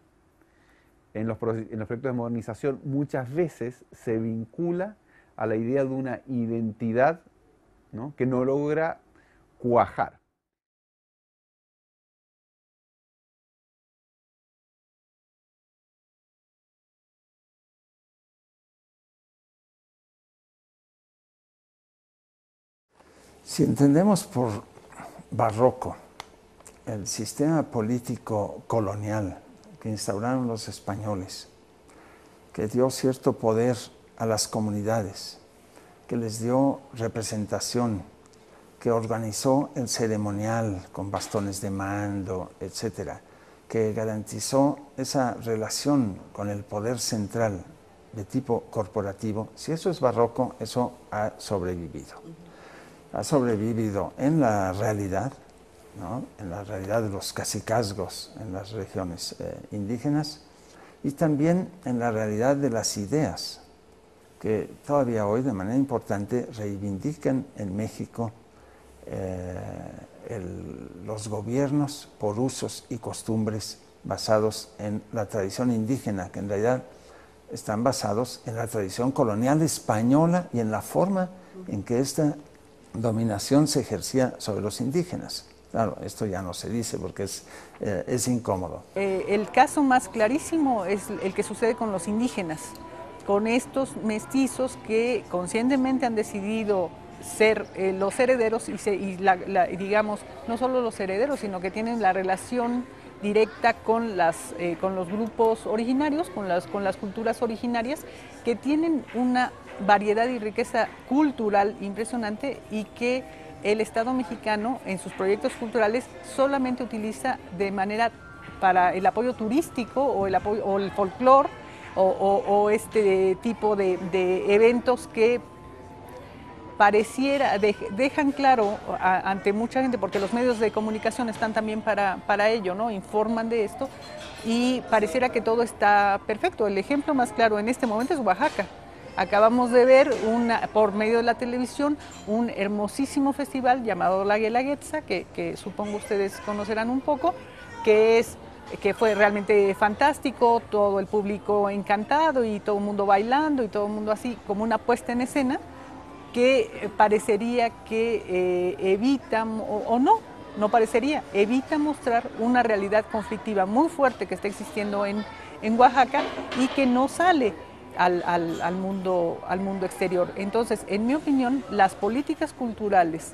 En los proyectos de modernización muchas veces se vincula a la idea de una identidad, ¿no?, que no logra cuajar. Si entendemos por barroco el sistema político colonial que instauraron los españoles, que dio cierto poder a las comunidades, que les dio representación, que organizó el ceremonial con bastones de mando, etcétera, que garantizó esa relación con el poder central de tipo corporativo, si eso es barroco, eso ha sobrevivido. Ha sobrevivido en la realidad, ¿no?, en la realidad de los cacicazgos en las regiones indígenas, y también en la realidad de las ideas que todavía hoy de manera importante reivindican en México los gobiernos por usos y costumbres basados en la tradición indígena, que en realidad están basados en la tradición colonial española y en la forma en que esta dominación se ejercía sobre los indígenas. Claro, esto ya no se dice porque es incómodo. El caso más clarísimo es el que sucede con los indígenas, con estos mestizos que conscientemente han decidido ser los herederos digamos, no solo los herederos, sino que tienen la relación directa con los grupos originarios, con las culturas originarias, que tienen una variedad y riqueza cultural impresionante y que el Estado mexicano en sus proyectos culturales solamente utiliza de manera para el apoyo turístico o el folclore o este tipo de eventos que pareciera, dejan claro ante mucha gente, porque los medios de comunicación están también para ello, ¿no?, informan de esto y pareciera que todo está perfecto. El ejemplo más claro en este momento es Oaxaca. Acabamos de ver por medio de la televisión un hermosísimo festival llamado La Guelaguetza, que supongo ustedes conocerán un poco, que fue realmente fantástico, todo el público encantado y todo el mundo bailando y todo el mundo así como una puesta en escena que parecería que evita, o no parecería, evita mostrar una realidad conflictiva muy fuerte que está existiendo en Oaxaca y que no sale al mundo exterior. Entonces, en mi opinión, las políticas culturales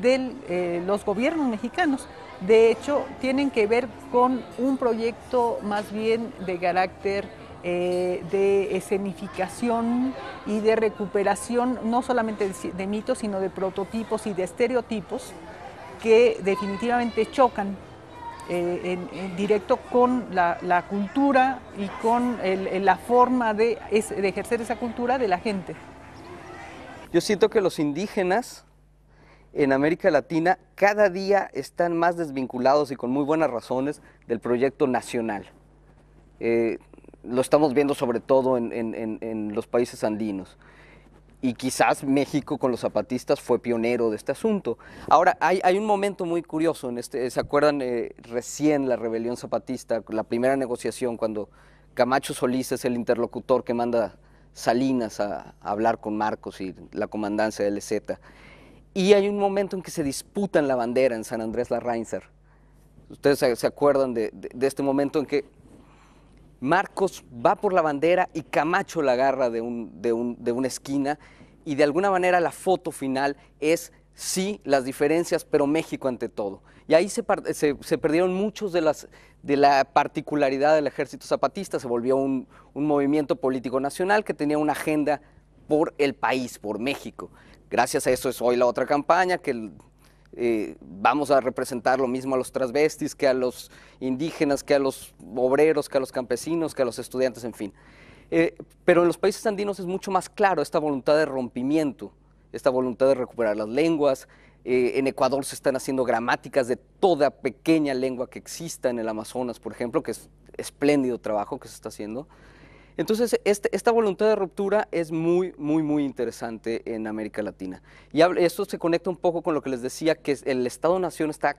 de los gobiernos mexicanos, de hecho, tienen que ver con un proyecto más bien de carácter de escenificación y de recuperación, no solamente de mitos, sino de prototipos y de estereotipos que definitivamente chocan en directo con la cultura y con la forma de ejercer esa cultura de la gente. Yo siento que los indígenas en América Latina cada día están más desvinculados y con muy buenas razones del proyecto nacional. Lo estamos viendo sobre todo en los países andinos. Y quizás México con los zapatistas fue pionero de este asunto. Ahora, hay un momento muy curioso, ¿se acuerdan recién la rebelión zapatista, la primera negociación, cuando Camacho Solís es el interlocutor que manda Salinas a hablar con Marcos y la comandancia del LZ? Y hay un momento en que se disputan la bandera en San Andrés Larraíncer. Ustedes se acuerdan de este momento en que Marcos va por la bandera y Camacho la agarra de una esquina, y de alguna manera la foto final es, sí, las diferencias, pero México ante todo. Y ahí se perdieron muchos de la particularidad del ejército zapatista, se volvió un movimiento político nacional que tenía una agenda por el país, por México. Gracias a eso es hoy la otra campaña, que vamos a representar lo mismo a los transvestis, que a los indígenas, que a los obreros, que a los campesinos, que a los estudiantes, en fin. Pero en los países andinos es mucho más claro esta voluntad de rompimiento, esta voluntad de recuperar las lenguas. En Ecuador se están haciendo gramáticas de toda pequeña lengua que exista en el Amazonas, por ejemplo, que es espléndido trabajo que se está haciendo. Entonces, esta voluntad de ruptura es muy, muy, muy interesante en América Latina. Y esto se conecta un poco con lo que les decía, que el Estado-Nación está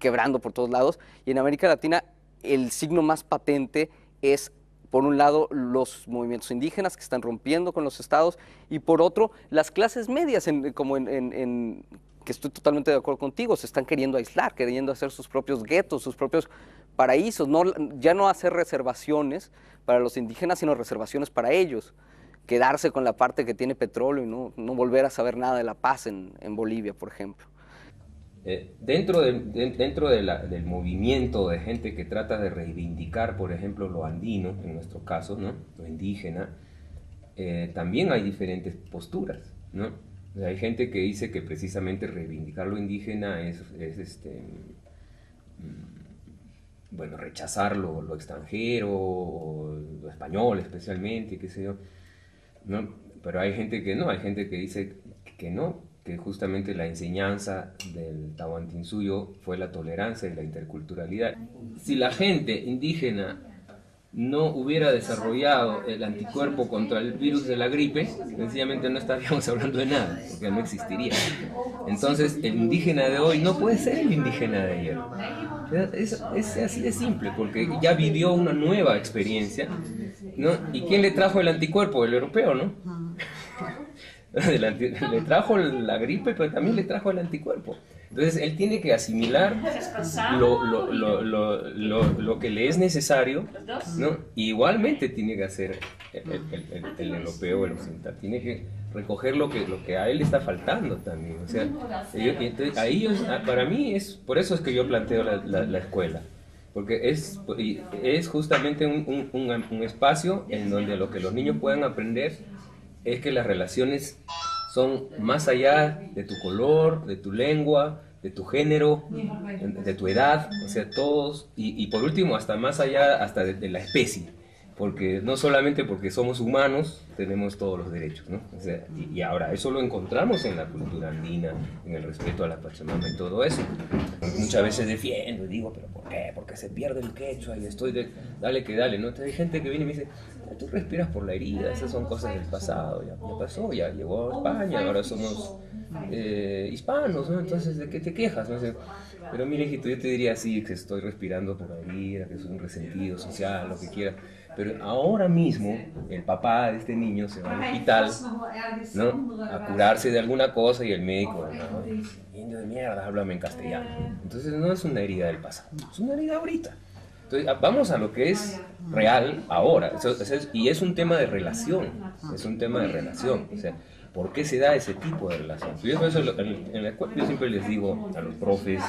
quebrando por todos lados. Y en América Latina el signo más patente es, por un lado, los movimientos indígenas que están rompiendo con los estados, y por otro, las clases medias, que estoy totalmente de acuerdo contigo, se están queriendo aislar, queriendo hacer sus propios guetos, sus propios paraísos, ya no hacer reservaciones para los indígenas, sino reservaciones para ellos, quedarse con la parte que tiene petróleo y no volver a saber nada de la paz en Bolivia, por ejemplo. Dentro del movimiento de gente que trata de reivindicar, por ejemplo, lo andino, en nuestro caso, ¿no? Lo indígena, también hay diferentes posturas, ¿no? O sea, hay gente que dice que precisamente reivindicar lo indígena es bueno, rechazar lo extranjero, o lo español especialmente, qué sé yo, ¿no? Pero hay gente que no, hay gente que dice que no, que justamente la enseñanza del Tahuantinsuyo fue la tolerancia y la interculturalidad. Si la gente indígena no hubiera desarrollado el anticuerpo contra el virus de la gripe, sencillamente no estaríamos hablando de nada, porque no existiría. Entonces, el indígena de hoy no puede ser el indígena de ayer. Es así de simple, porque ya vivió una nueva experiencia, ¿no? ¿Y quién le trajo el anticuerpo? El europeo, ¿no? Le trajo la gripe, pero también le trajo el anticuerpo. Entonces él tiene que asimilar lo que le es necesario, ¿no? Y igualmente tiene que hacer el europeo, el occidental, tiene que recoger lo que a él le está faltando también. O sea, entonces, para mí por eso es que yo planteo la escuela, porque es justamente un espacio en donde lo que los niños puedan aprender es que las relaciones son más allá de tu color, de tu lengua, de tu género, de tu edad, o sea, todos, y por último, hasta más allá, hasta de la especie, porque no solamente porque somos humanos, tenemos todos los derechos, ¿no? O sea, y ahora, eso lo encontramos en la cultura andina, en el respeto a la Pachamama y todo eso. Muchas veces defiendo y digo, ¿pero por qué? Porque se pierde el quechua y estoy dale que dale, ¿no? Entonces, hay gente que viene y me dice, tú respiras por la herida, esas son cosas del pasado, ya pasó, ya llegó a España, ahora somos hispanos, ¿no? Entonces, ¿de qué te quejas? ¿No? Pero mira, hijito, yo te diría así, que estoy respirando por la herida, que soy un resentido social, lo que quiera. Pero ahora mismo el papá de este niño se va al hospital, ¿no? A curarse de alguna cosa, y el médico, ¿no? Indio de mierda, háblame en castellano. Entonces no es una herida del pasado, es una herida ahorita. Entonces vamos a lo que es real ahora, y es un tema de relación, es un tema de relación. O sea, ¿por qué se da ese tipo de relación? Yo, por eso, en la escuela yo siempre les digo a los profes,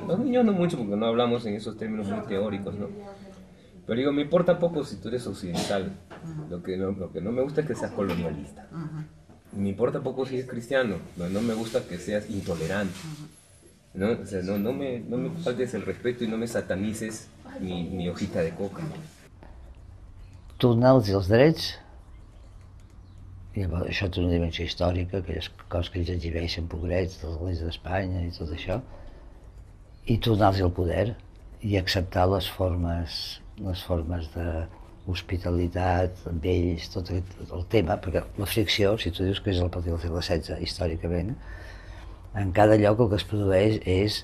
los niños no mucho porque no hablamos en esos términos muy teóricos, ¿no? Pero digo, me importa poco si tú eres occidental, lo que no me gusta es que seas colonialista. Me importa poco si eres cristiano, no me gusta que seas intolerante, ¿no? O sea, no me faltes el respeto y no me satanices mi hojita de coca. Tornar-los els drets, i això té una dimensió històrica, aquelles coses que ells exhibeixen, pobrets, dels reis d'Espanya i tot això, i tornar-los el poder i acceptar les formes d'hospitalitat amb ells, tot el tema, perquè la fricció, si tu dius que és a partir del segle XVI, històricament, en cada lloc el que es produeix és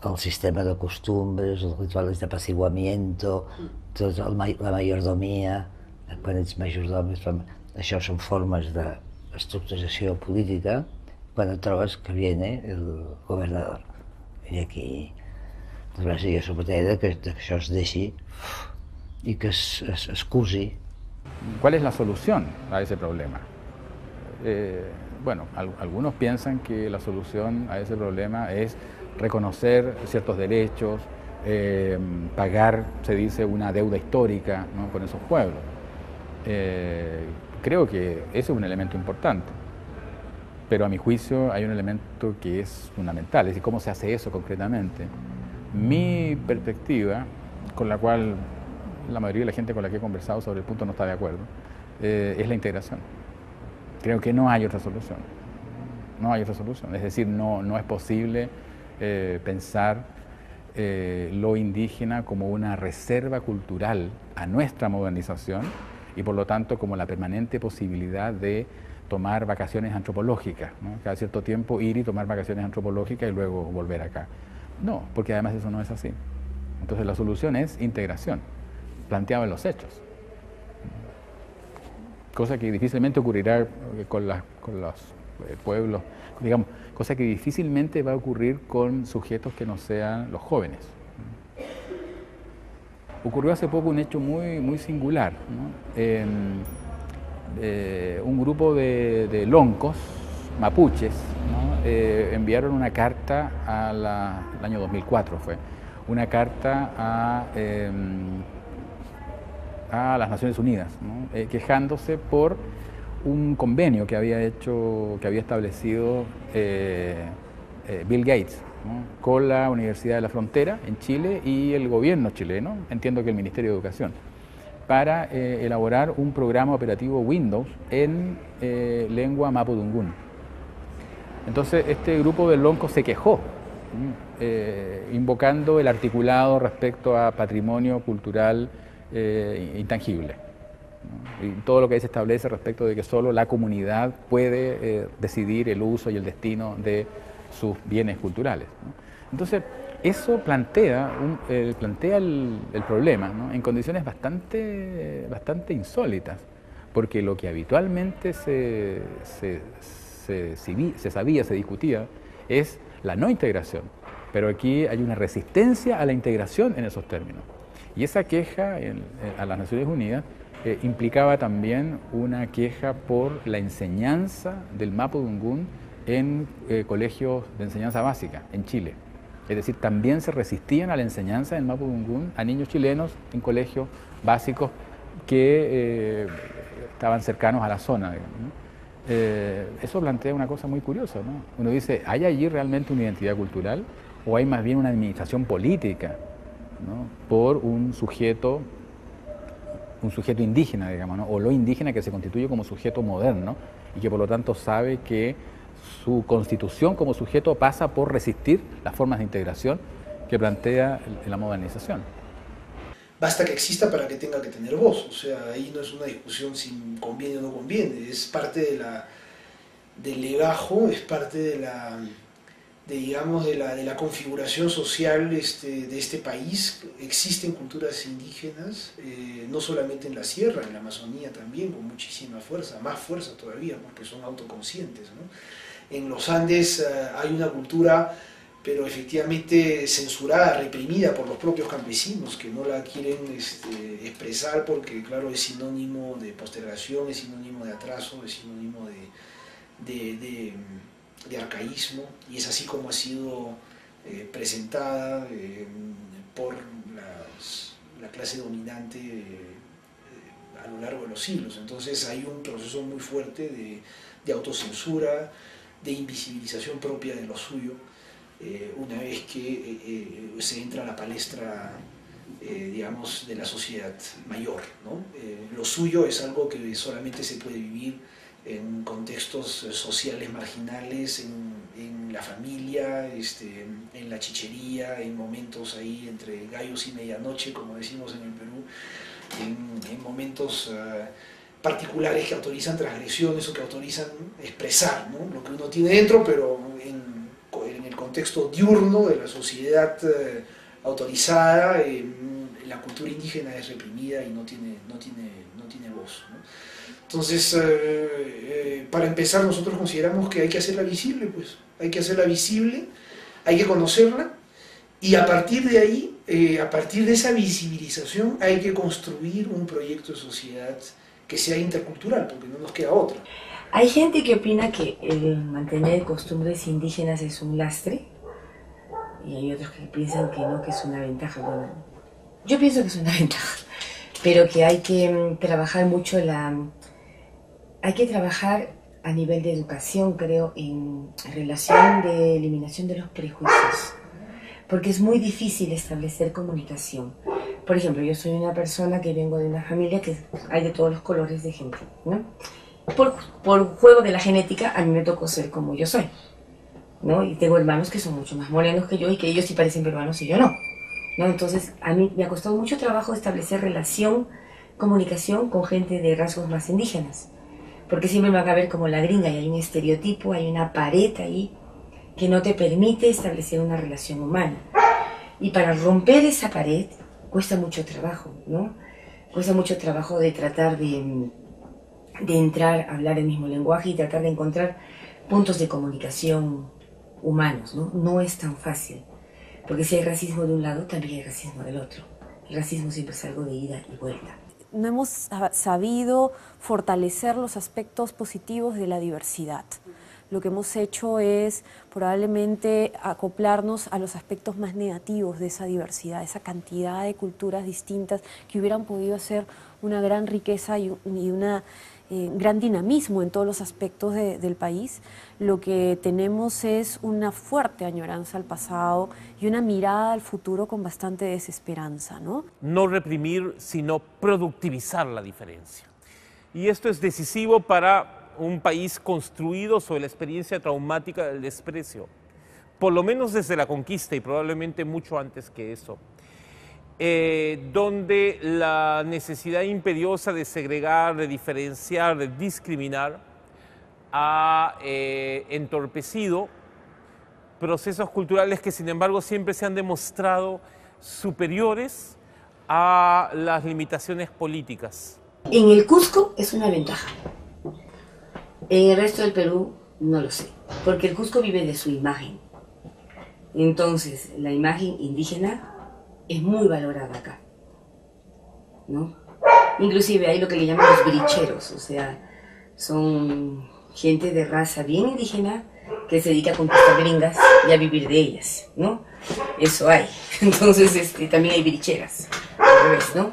el sistema de costumbres, els rituals d'apaciguamiento, la mayordomia, quan ets majordom, això són formes d'estructuració política, quan et trobes que viene el gobernador. I aquí hi ha sobretot que això es deixi y que es cursi. ¿Cuál es la solución a ese problema? Bueno, algunos piensan que la solución a ese problema es reconocer ciertos derechos, pagar, se dice, una deuda histórica, ¿no?, con esos pueblos. Creo que ese es un elemento importante, pero a mi juicio hay un elemento que es fundamental, es decir, ¿cómo se hace eso concretamente? Mi perspectiva, con la cual la mayoría de la gente con la que he conversado sobre el punto no está de acuerdo, es la integración. Creo que no hay otra solución. No hay otra solución. Es decir, no es posible pensar lo indígena como una reserva cultural a nuestra modernización y por lo tanto como la permanente posibilidad de tomar vacaciones antropológicas, ¿no? Cada cierto tiempo ir y tomar vacaciones antropológicas y luego volver acá. No, porque además eso no es así. Entonces la solución es integración, planteado en los hechos. Cosa que difícilmente ocurrirá con los pueblos, digamos, cosa que difícilmente va a ocurrir con sujetos que no sean los jóvenes. Ocurrió hace poco un hecho muy singular, ¿no? Un grupo de loncos, mapuches, ¿no? Enviaron una carta el año 2004 fue, una carta a las Naciones Unidas, ¿no? Quejándose por un convenio que había establecido Bill Gates, ¿no? Con la Universidad de la Frontera en Chile y el gobierno chileno, entiendo que el Ministerio de Educación, para elaborar un programa operativo Windows en lengua mapudungún. Entonces este grupo de loncos se quejó, invocando el articulado respecto a patrimonio cultural intangible, ¿no? Y todo lo que se establece respecto de que solo la comunidad puede decidir el uso y el destino de sus bienes culturales, ¿no? Entonces eso plantea el problema, ¿no? En condiciones bastante insólitas, porque lo que habitualmente se sabía, se discutía, es la no integración, pero aquí hay una resistencia a la integración en esos términos. Y esa queja a las Naciones Unidas implicaba también una queja por la enseñanza del mapudungún en colegios de enseñanza básica en Chile. Es decir, también se resistían a la enseñanza del mapudungún a niños chilenos en colegios básicos que estaban cercanos a la zona, digamos, ¿no? Eso plantea una cosa muy curiosa, ¿no? Uno dice, ¿hay allí realmente una identidad cultural o hay más bien una administración política, ¿no? Por un sujeto indígena, digamos, ¿no? O lo indígena que se constituye como sujeto moderno y que por lo tanto sabe que su constitución como sujeto pasa por resistir las formas de integración que plantea la modernización. Basta que exista para que tenga que tener voz, o sea, ahí no es una discusión si conviene o no conviene, es parte del legajo, es parte de la configuración social de este país. Existen culturas indígenas, no solamente en la sierra, en la Amazonía también, con muchísima fuerza, más fuerza todavía, porque son autoconscientes, ¿no? En los Andes hay una cultura, pero efectivamente censurada, reprimida por los propios campesinos, que no la quieren expresar porque, claro, es sinónimo de postergación, es sinónimo de atraso, es sinónimo de arcaísmo, y es así como ha sido presentada por la clase dominante a lo largo de los siglos. Entonces hay un proceso muy fuerte de autocensura, de invisibilización propia de lo suyo, una vez que se entra a la palestra, digamos, de la sociedad mayor, ¿no? Lo suyo es algo que solamente se puede vivir en contextos sociales marginales, en la familia, en la chichería, en momentos ahí entre gallos y medianoche, como decimos en el Perú, en momentos particulares que autorizan transgresiones o que autorizan expresar, ¿no? Lo que uno tiene dentro, pero en el contexto diurno de la sociedad autorizada, la cultura indígena es reprimida y no tiene voz, ¿no? Entonces, para empezar, nosotros consideramos que hay que hacerla visible, pues, hay que hacerla visible, hay que conocerla, y a partir de ahí, a partir de esa visibilización, hay que construir un proyecto de sociedad que sea intercultural, porque no nos queda otra. Hay gente que opina que el mantener costumbres indígenas es un lastre, y hay otros que piensan que no, que es una ventaja. Bueno, yo pienso que es una ventaja, pero que hay que trabajar mucho hay que trabajar a nivel de educación, creo, en relación de eliminación de los prejuicios, porque es muy difícil establecer comunicación. Por ejemplo, yo soy una persona que vengo de una familia que hay de todos los colores de gente, ¿no? Por juego de la genética, a mí me tocó ser como yo soy, ¿no? Y tengo hermanos que son mucho más morenos que yo y que ellos sí parecen peruanos y yo no, ¿no? Entonces, a mí me ha costado mucho trabajo establecer relación, comunicación con gente de rasgos más indígenas, porque siempre me van a ver como la gringa y hay un estereotipo, hay una pared ahí que no te permite establecer una relación humana. Y para romper esa pared cuesta mucho trabajo, ¿no? Cuesta mucho trabajo de tratar de entrar a hablar el mismo lenguaje y tratar de encontrar puntos de comunicación humanos, ¿no? No es tan fácil, porque si hay racismo de un lado, también hay racismo del otro. El racismo siempre es algo de ida y vuelta. No hemos sabido fortalecer los aspectos positivos de la diversidad. Lo que hemos hecho es probablemente acoplarnos a los aspectos más negativos de esa diversidad, esa cantidad de culturas distintas que hubieran podido hacer una gran riqueza y un gran dinamismo en todos los aspectos del país. Lo que tenemos es una fuerte añoranza al pasado y una mirada al futuro con bastante desesperanza, ¿no? No reprimir, sino productivizar la diferencia. Y esto es decisivo para un país construido sobre la experiencia traumática del desprecio, por lo menos desde la conquista y probablemente mucho antes que eso, donde la necesidad imperiosa de segregar, de diferenciar, de discriminar ha entorpecido procesos culturales que sin embargo siempre se han demostrado superiores a las limitaciones políticas. En el Cusco es una ventaja. En el resto del Perú no lo sé, porque el Cusco vive de su imagen. Entonces, la imagen indígena es muy valorada acá, ¿no? Inclusive hay lo que le llaman los bricheros, o sea, son gente de raza bien indígena que se dedica a conquistar gringas y a vivir de ellas, ¿no? Eso hay. Entonces, también hay bricheras, al revés, ¿no?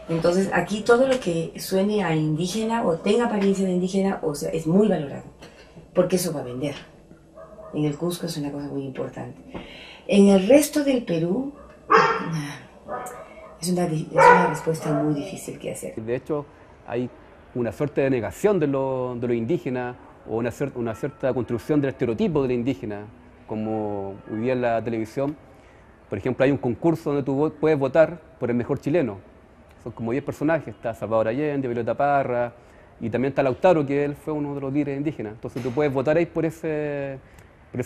Entonces, aquí todo lo que suene a indígena o tenga apariencia de indígena, o sea, es muy valorado, porque eso va a vender. En el Cusco es una cosa muy importante. En el resto del Perú, es una respuesta muy difícil que hacer. De hecho, hay una suerte de negación de lo indígena, o una cierta construcción del estereotipo del indígena, como hoy día en la televisión. Por ejemplo, hay un concurso donde tú puedes votar por el mejor chileno. Son como 10 personajes, está Salvador Allende, Violeta Parra, y también está Lautaro, que él fue uno de los líderes indígenas. Entonces tú puedes votar ahí por ese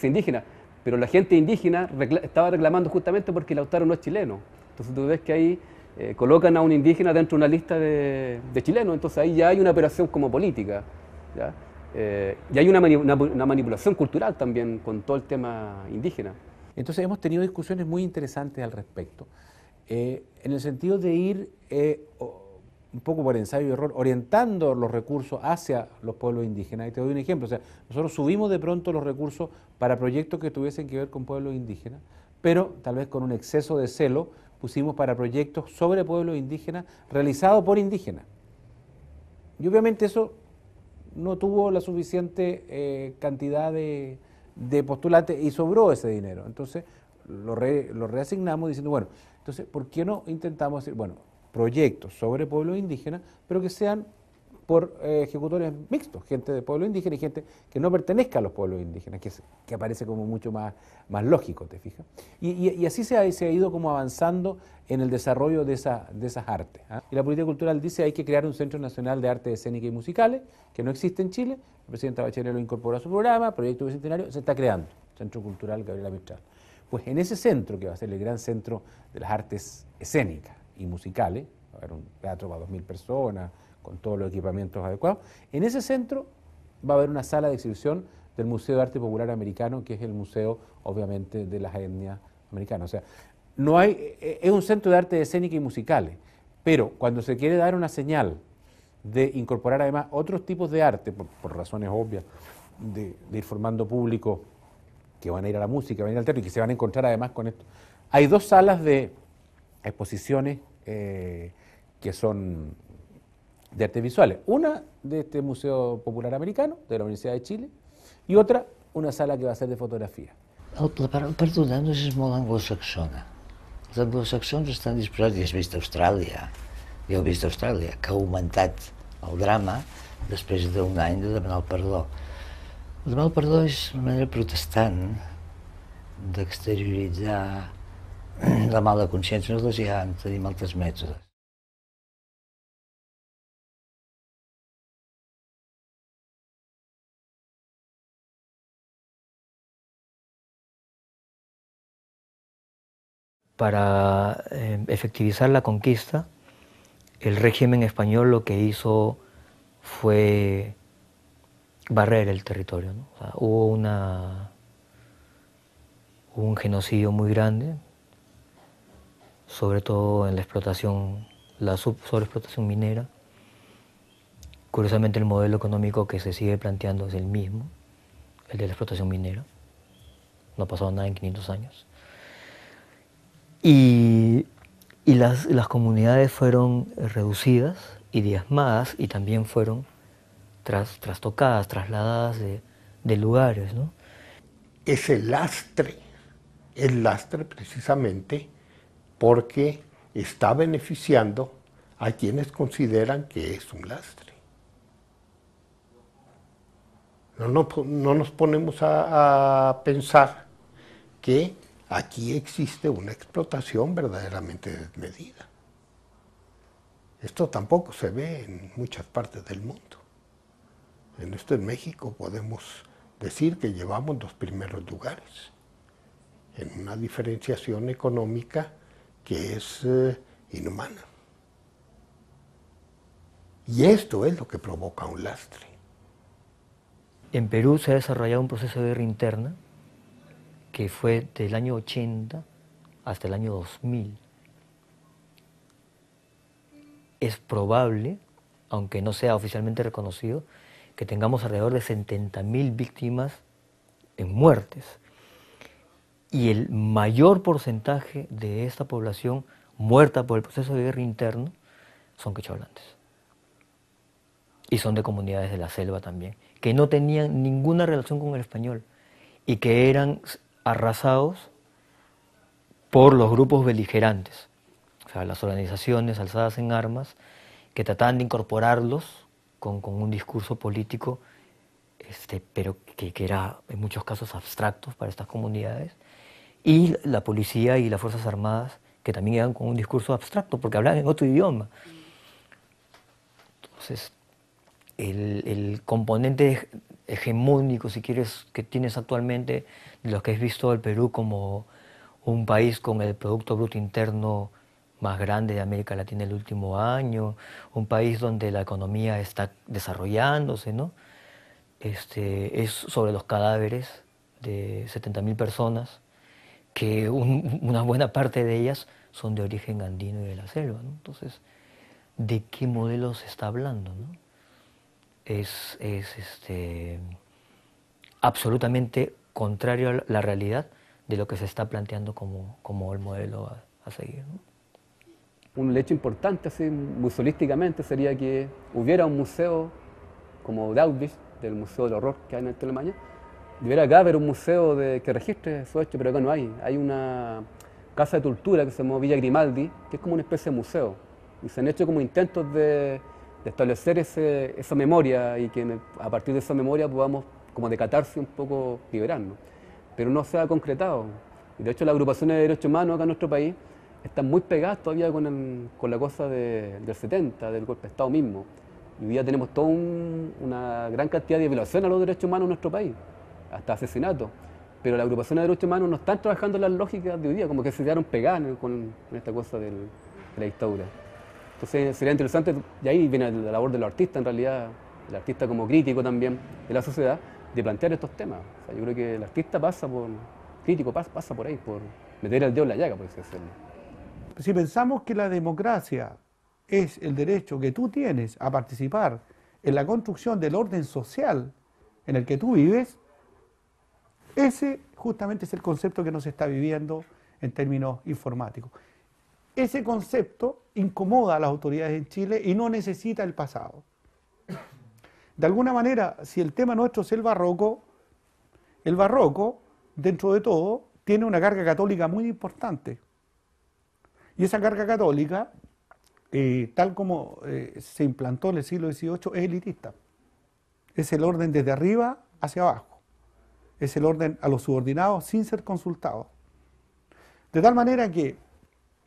indígena. Pero la gente indígena estaba reclamando justamente porque Lautaro no es chileno. Entonces tú ves que ahí colocan a un indígena dentro de una lista de chilenos, entonces ahí ya hay una operación como política, ¿ya? Y hay una manipulación cultural también con todo el tema indígena. Entonces hemos tenido discusiones muy interesantes al respecto, en el sentido de ir un poco por ensayo y error, orientando los recursos hacia los pueblos indígenas. Y te doy un ejemplo, o sea, nosotros subimos de pronto los recursos para proyectos que tuviesen que ver con pueblos indígenas, pero tal vez con un exceso de celo pusimos para proyectos sobre pueblos indígenas realizados por indígenas. Y obviamente eso no tuvo la suficiente cantidad de postulantes y sobró ese dinero. Entonces lo reasignamos diciendo, bueno, entonces, ¿por qué no intentamos hacer, bueno, proyectos sobre pueblos indígenas, pero que sean por ejecutores mixtos, gente de pueblo indígena y gente que no pertenezca a los pueblos indígenas, que aparece como mucho más lógico, ¿te fijas? Y así se ha ido como avanzando en el desarrollo de esas artes, ¿eh? Y la política cultural dice hay que crear un Centro Nacional de Artes Escénicas y Musicales, que no existe en Chile. El presidente Bachelet lo incorporó a su programa, Proyecto Bicentenario, se está creando, Centro Cultural Gabriela Mistral. Pues en ese centro, que va a ser el gran centro de las artes escénicas y musicales, va a haber un teatro para 2.000 personas, con todos los equipamientos adecuados, en ese centro va a haber una sala de exhibición del Museo de Arte Popular Americano, que es el museo, obviamente, de las etnias americanas. O sea, no hay, es un centro de arte escénica y musicales, pero cuando se quiere dar una señal de incorporar además otros tipos de arte, por razones obvias, de ir formando público que van a ir a la música, van a ir al teatro y que se van a encontrar además con esto. Hay dos salas de exposiciones que son de artes visuales. Una de este Museo Popular Americano, de la Universidad de Chile, y otra, una sala que va a ser de fotografia. La part d'Holandes és molt anglosaxona. Els anglosaxons estan disposats, i has vist Austràlia, jo he vist Austràlia, que ha augmentat el drama després d'un any de demanar el perdó. El demanar el perdó és una manera protestant d'exterioritzar la mala consciència. Nosaltres ja en tenim altres mètodes. para efectivizar la conquista, el régimen español lo que hizo fue barrer el territorio, ¿no? O sea, hubo un genocidio muy grande, sobre todo en la explotación, la sobreexplotación minera. Curiosamente el modelo económico que se sigue planteando es el mismo, el de la explotación minera. No ha pasado nada en 500 años. Y las comunidades fueron reducidas y diezmadas y también fueron trastocadas, trasladadas de lugares, ¿no? Ese lastre, el lastre precisamente porque está beneficiando a quienes consideran que es un lastre. No nos ponemos a pensar que aquí existe una explotación verdaderamente desmedida. Esto tampoco se ve en muchas partes del mundo. En esto en México podemos decir que llevamos los primeros lugares en una diferenciación económica que es inhumana. Y esto es lo que provoca un lastre. En Perú se ha desarrollado un proceso de guerra interna que fue del año 80 hasta el año 2000. Es probable, aunque no sea oficialmente reconocido, que tengamos alrededor de 70.000 víctimas en muertes. Y el mayor porcentaje de esta población muerta por el proceso de guerra interno son quechohablantes. Y son de comunidades de la selva también, que no tenían ninguna relación con el español y que eran arrasados por los grupos beligerantes, o sea, las organizaciones alzadas en armas que trataban de incorporarlos con un discurso político, pero que era en muchos casos abstractos para estas comunidades, y la policía y las Fuerzas Armadas que también iban con un discurso abstracto porque hablaban en otro idioma. Entonces, el componente hegemónico, si quieres, que tienes actualmente, de lo que has visto al Perú como un país con el Producto Bruto Interno más grande de América Latina el último año, un país donde la economía está desarrollándose, ¿no? Es sobre los cadáveres de 70.000 personas, que una buena parte de ellas son de origen andino y de la selva, ¿no? Entonces, ¿de qué modelo se está hablando, no? Es absolutamente contrario a la realidad de lo que se está planteando como el modelo a seguir, ¿no? Un hecho importante, así, museolísticamente, sería que hubiera un museo como de Auschwitz, del Museo del Horror que hay en Alemania. Debería acá haber un museo que registre su hecho, pero acá no hay. Hay una casa de tortura que se llama Villa Grimaldi, que es como una especie de museo. Y se han hecho como intentos de establecer esa memoria y que a partir de esa memoria podamos, como de catarse un poco, liberarnos. Pero no se ha concretado. Y de hecho las agrupaciones de derechos humanos acá en nuestro país están muy pegadas todavía con la cosa del 70, del golpe de Estado mismo. Y hoy día tenemos toda una gran cantidad de violaciones a los derechos humanos en nuestro país, hasta asesinatos. Pero las agrupaciones de derechos humanos no están trabajando en las lógicas de hoy día, como que se quedaron pegadas con esta cosa de la dictadura. Entonces sería interesante, y ahí viene la labor de los artistas en realidad, el artista como crítico también de la sociedad, de plantear estos temas. O sea, yo creo que el artista pasa por ahí, por meter el dedo en la llaga, por así decirlo. Si pensamos que la democracia es el derecho que tú tienes a participar en la construcción del orden social en el que tú vives, ese justamente es el concepto que nos está viviendo en términos informáticos. Ese concepto incomoda a las autoridades en Chile y no necesita el pasado. De alguna manera, si el tema nuestro es el barroco, dentro de todo, tiene una carga católica muy importante. Y esa carga católica, tal como se implantó en el siglo XVIII, es elitista. Es el orden desde arriba hacia abajo. Es el orden a los subordinados sin ser consultados. De tal manera que,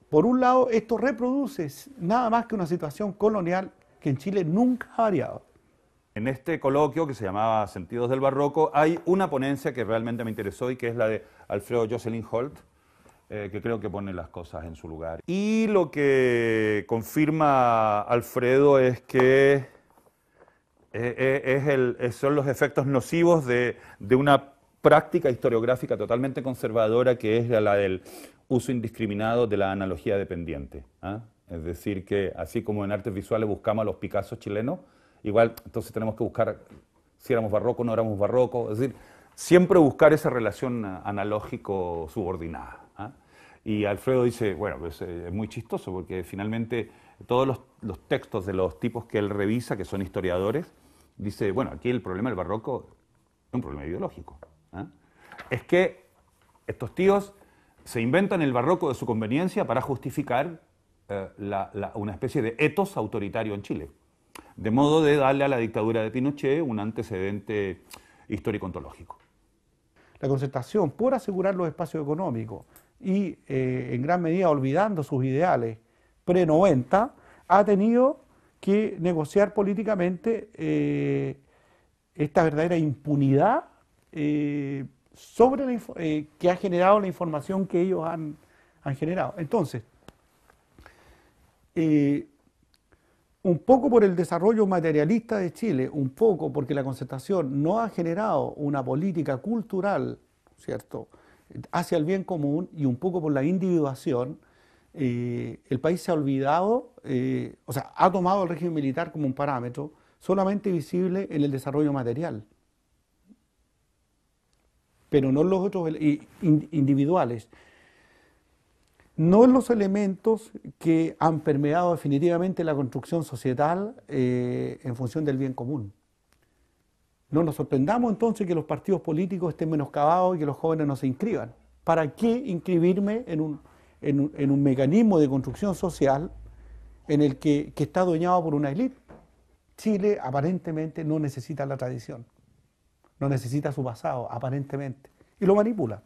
por un lado, esto reproduce nada más que una situación colonial que en Chile nunca ha variado. En este coloquio que se llamaba Sentidos del Barroco hay una ponencia que realmente me interesó y que es la de Alfredo Jocelyn Holt, que creo que pone las cosas en su lugar. Y lo que confirma Alfredo es que son los efectos nocivos de una práctica historiográfica totalmente conservadora, que es la del uso indiscriminado de la analogía dependiente. Es decir, que así como en artes visuales buscamos a los Picasso chilenos, igual entonces tenemos que buscar si éramos barroco o no éramos barroco, es decir, siempre buscar esa relación analógico subordinada. Y Alfredo dice, bueno, pues es muy chistoso porque finalmente todos los textos de los tipos que él revisa, que son historiadores, dice, bueno, aquí el problema del barroco es un problema ideológico. Es que estos tíos se inventan el barroco de su conveniencia para justificar una especie de etos autoritario en Chile, de modo de darle a la dictadura de Pinochet un antecedente histórico-ontológico. La Concertación, por asegurar los espacios económicos y en gran medida olvidando sus ideales pre-90, ha tenido que negociar políticamente esta verdadera impunidad sobre que ha generado la información que ellos han generado. Entonces, un poco por el desarrollo materialista de Chile, un poco porque la Concertación no ha generado una política cultural, ¿cierto?, hacia el bien común, y un poco por la individuación, el país se ha olvidado, o sea, ha tomado el régimen militar como un parámetro solamente visible en el desarrollo material, pero no en los otros individuales, no en los elementos que han permeado definitivamente la construcción societal en función del bien común. No nos sorprendamos entonces que los partidos políticos estén menoscabados y que los jóvenes no se inscriban. ¿Para qué inscribirme en un mecanismo de construcción social en el que está adueñado por una élite? Chile aparentemente no necesita la tradición, no necesita su pasado, aparentemente, y lo manipula.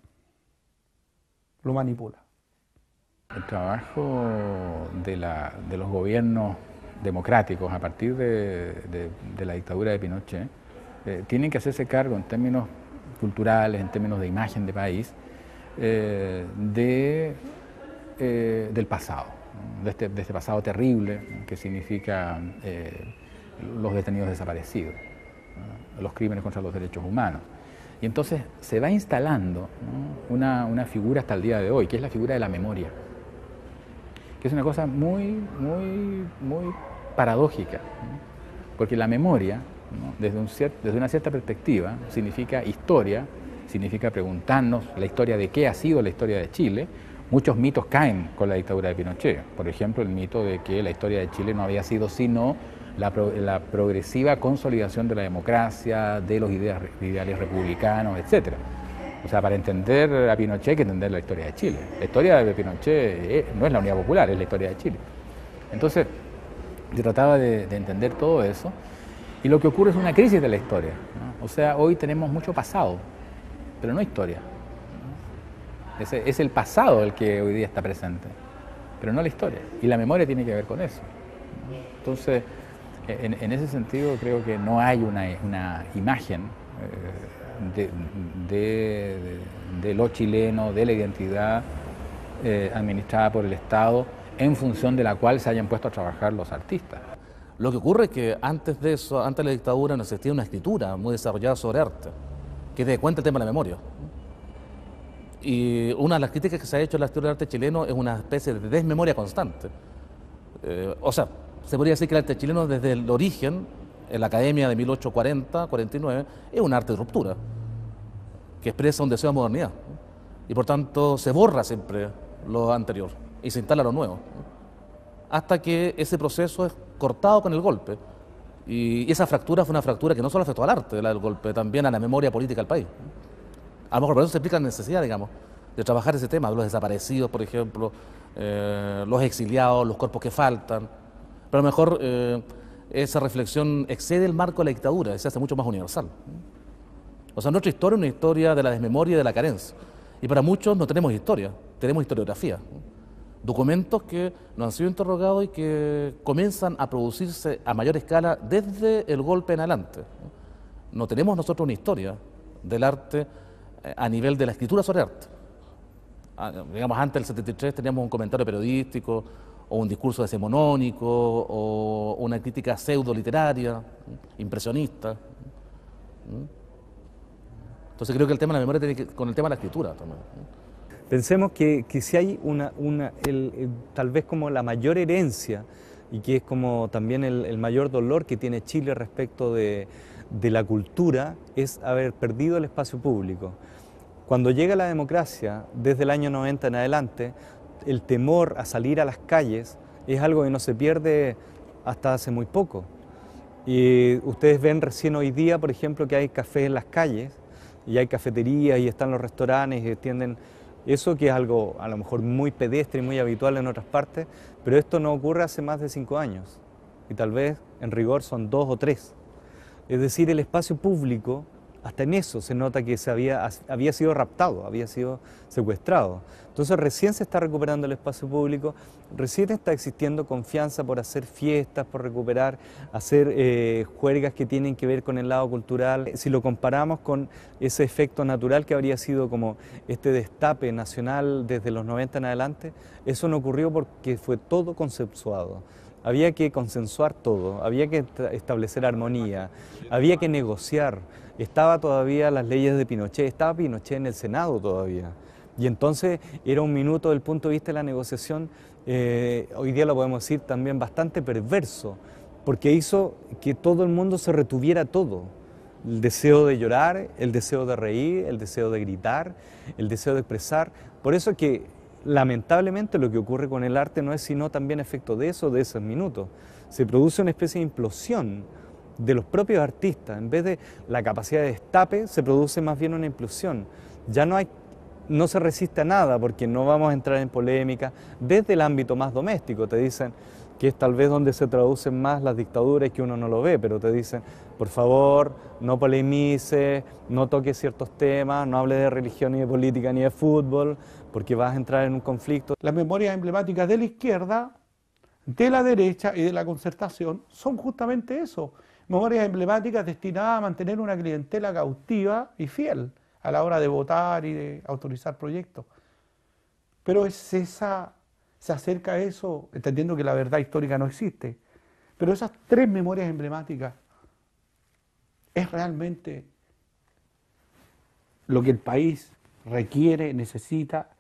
Lo manipula. El trabajo de los gobiernos democráticos a partir de la dictadura de Pinochet tienen que hacerse cargo en términos culturales, en términos de imagen de país, del pasado, de este pasado terrible que significa los detenidos desaparecidos, los crímenes contra los derechos humanos. Y entonces se va instalando, ¿no?, una figura hasta el día de hoy, que es la figura de la memoria, que es una cosa muy paradójica, ¿no?, porque la memoria, ¿no?, desde una cierta perspectiva, significa historia, significa preguntarnos la historia de qué ha sido la historia de Chile. Muchos mitos caen con la dictadura de Pinochet. Por ejemplo, el mito de que la historia de Chile no había sido sino la progresiva consolidación de la democracia, de los ideales republicanos, etc. O sea, para entender a Pinochet hay que entender la historia de Chile. La historia de Pinochet no es la Unidad Popular, es la historia de Chile. Entonces, yo trataba de entender todo eso, y lo que ocurre es una crisis de la historia, ¿no? O sea, hoy tenemos mucho pasado, pero no historia, ¿no? Es el pasado el que hoy día está presente, pero no la historia. Y la memoria tiene que ver con eso, ¿no? Entonces, en ese sentido creo que no hay una imagen de lo chileno, de la identidad administrada por el Estado, en función de la cual se hayan puesto a trabajar los artistas. Lo que ocurre es que antes de eso, antes de la dictadura, no existía una escritura muy desarrollada sobre arte, que dé cuenta el tema de la memoria. Y una de las críticas que se ha hecho a la escritura del arte chileno es una especie de desmemoria constante. O sea, se podría decir que el arte chileno desde el origen, en la academia de 1840-49, es un arte de ruptura, que expresa un deseo de modernidad. Y por tanto se borra siempre lo anterior y se instala lo nuevo, hasta que ese proceso es cortado con el golpe. Y esa fractura fue una fractura que no solo afectó al arte del golpe, también a la memoria política del país. A lo mejor por eso se explica la necesidad, digamos, de trabajar ese tema, de los desaparecidos, por ejemplo, los exiliados, los cuerpos que faltan. Pero a lo mejor esa reflexión excede el marco de la dictadura y se hace mucho más universal. O sea, nuestra historia es una historia de la desmemoria y de la carencia. Y para muchos no tenemos historia, tenemos historiografía. Documentos que no han sido interrogados y que comienzan a producirse a mayor escala desde el golpe en adelante. No tenemos nosotros una historia del arte a nivel de la escritura sobre arte. digamos, antes del 73 teníamos un comentario periodístico, o un discurso decimonónico, o una crítica pseudo-literaria, impresionista. Entonces creo que el tema de la memoria tiene que ver con el tema de la escritura también. Pensemos que si hay tal vez como la mayor herencia, y que es como también el mayor dolor que tiene Chile respecto de la cultura, es haber perdido el espacio público. Cuando llega la democracia, desde el año 90 en adelante, el temor a salir a las calles es algo que no se pierde hasta hace muy poco. Y ustedes ven recién hoy día, por ejemplo, que hay cafés en las calles, y hay cafeterías, y están los restaurantes, y atienden eso, que es algo a lo mejor muy pedestre y muy habitual en otras partes, pero esto no ocurre hace más de 5 años, y tal vez en rigor son 2 o 3. Es decir, el espacio público, hasta en eso se nota que había sido raptado, había sido secuestrado. Entonces recién se está recuperando el espacio público, recién está existiendo confianza por hacer fiestas, por recuperar, hacer juergas que tienen que ver con el lado cultural. Si lo comparamos con ese efecto natural que habría sido como este destape nacional desde los 90 en adelante, eso no ocurrió porque fue todo consensuado. Había que consensuar todo, había que establecer armonía, había que negociar. Estaba todavía las leyes de Pinochet, estaba Pinochet en el Senado todavía. Y entonces era un minuto desde el punto de vista de la negociación, hoy día lo podemos decir también bastante perverso, porque hizo que todo el mundo se retuviera todo. El deseo de llorar, el deseo de reír, el deseo de gritar, el deseo de expresar. Por eso que lamentablemente lo que ocurre con el arte no es sino también efecto de eso, de esos minutos. Se produce una especie de implosión de los propios artistas. En vez de la capacidad de destape, se produce más bien una implosión. Ya no se resiste a nada, porque no vamos a entrar en polémica. Desde el ámbito más doméstico te dicen que es tal vez donde se traducen más las dictaduras, que uno no lo ve, pero te dicen, por favor, no polemice, no toque ciertos temas, no hable de religión, ni de política, ni de fútbol, porque vas a entrar en un conflicto. Las memorias emblemáticas de la izquierda, de la derecha y de la concertación son justamente eso, memorias emblemáticas destinadas a mantener una clientela cautiva y fiel a la hora de votar y de autorizar proyectos. Pero se acerca a eso, entendiendo que la verdad histórica no existe. Pero esas 3 memorias emblemáticas es realmente lo que el país requiere, necesita,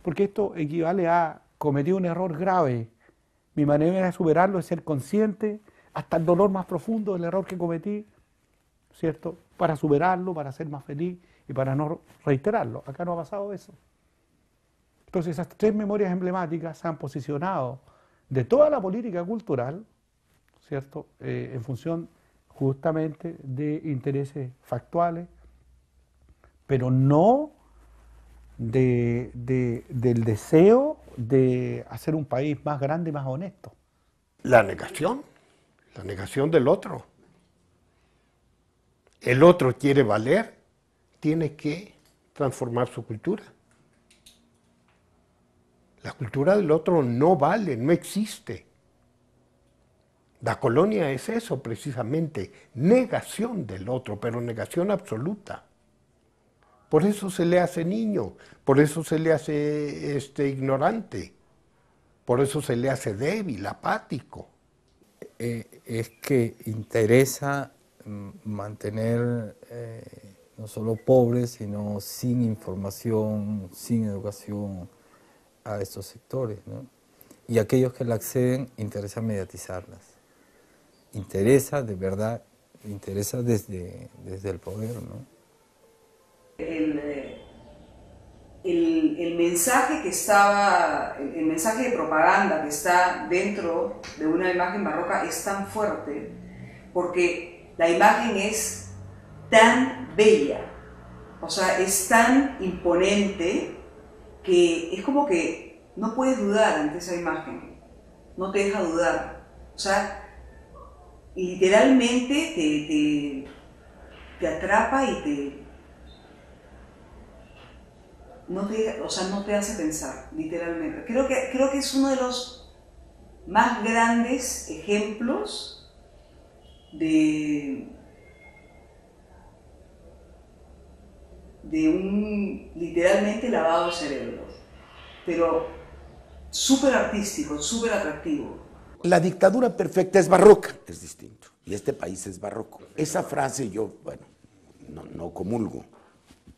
porque esto equivale a cometer un error grave. Mi manera de superarlo es ser consciente hasta el dolor más profundo del error que cometí, ¿cierto? Para superarlo, para ser más feliz y para no reiterarlo. Acá no ha pasado eso. Entonces esas 3 memorias emblemáticas se han posicionado de toda la política cultural, ¿cierto? En función justamente de intereses factuales, pero no del deseo de hacer un país más grande y más honesto. La negación del otro. El otro quiere valer, tiene que transformar su cultura. La cultura del otro no vale, no existe. La colonia es eso precisamente, negación del otro, pero negación absoluta. Por eso se le hace niño, por eso se le hace ignorante, por eso se le hace débil, apático. Es que interesa mantener no solo pobres, sino sin información, sin educación a estos sectores, ¿no? Y aquellos que la acceden, interesa mediatizarlas. Interesa, de verdad, interesa desde el poder, ¿no? El mensaje que estaba, el mensaje de propaganda que está dentro de una imagen barroca es tan fuerte porque la imagen es tan bella, o sea, es tan imponente que es como que no puedes dudar ante esa imagen, no te deja dudar, o sea, literalmente te atrapa y no te hace pensar, literalmente. Creo que es uno de los más grandes ejemplos de de un literalmente lavado de cerebro, pero súper artístico, súper atractivo. La dictadura perfecta es barroca, es distinto, y este país es barroco. Esa frase yo, bueno, no comulgo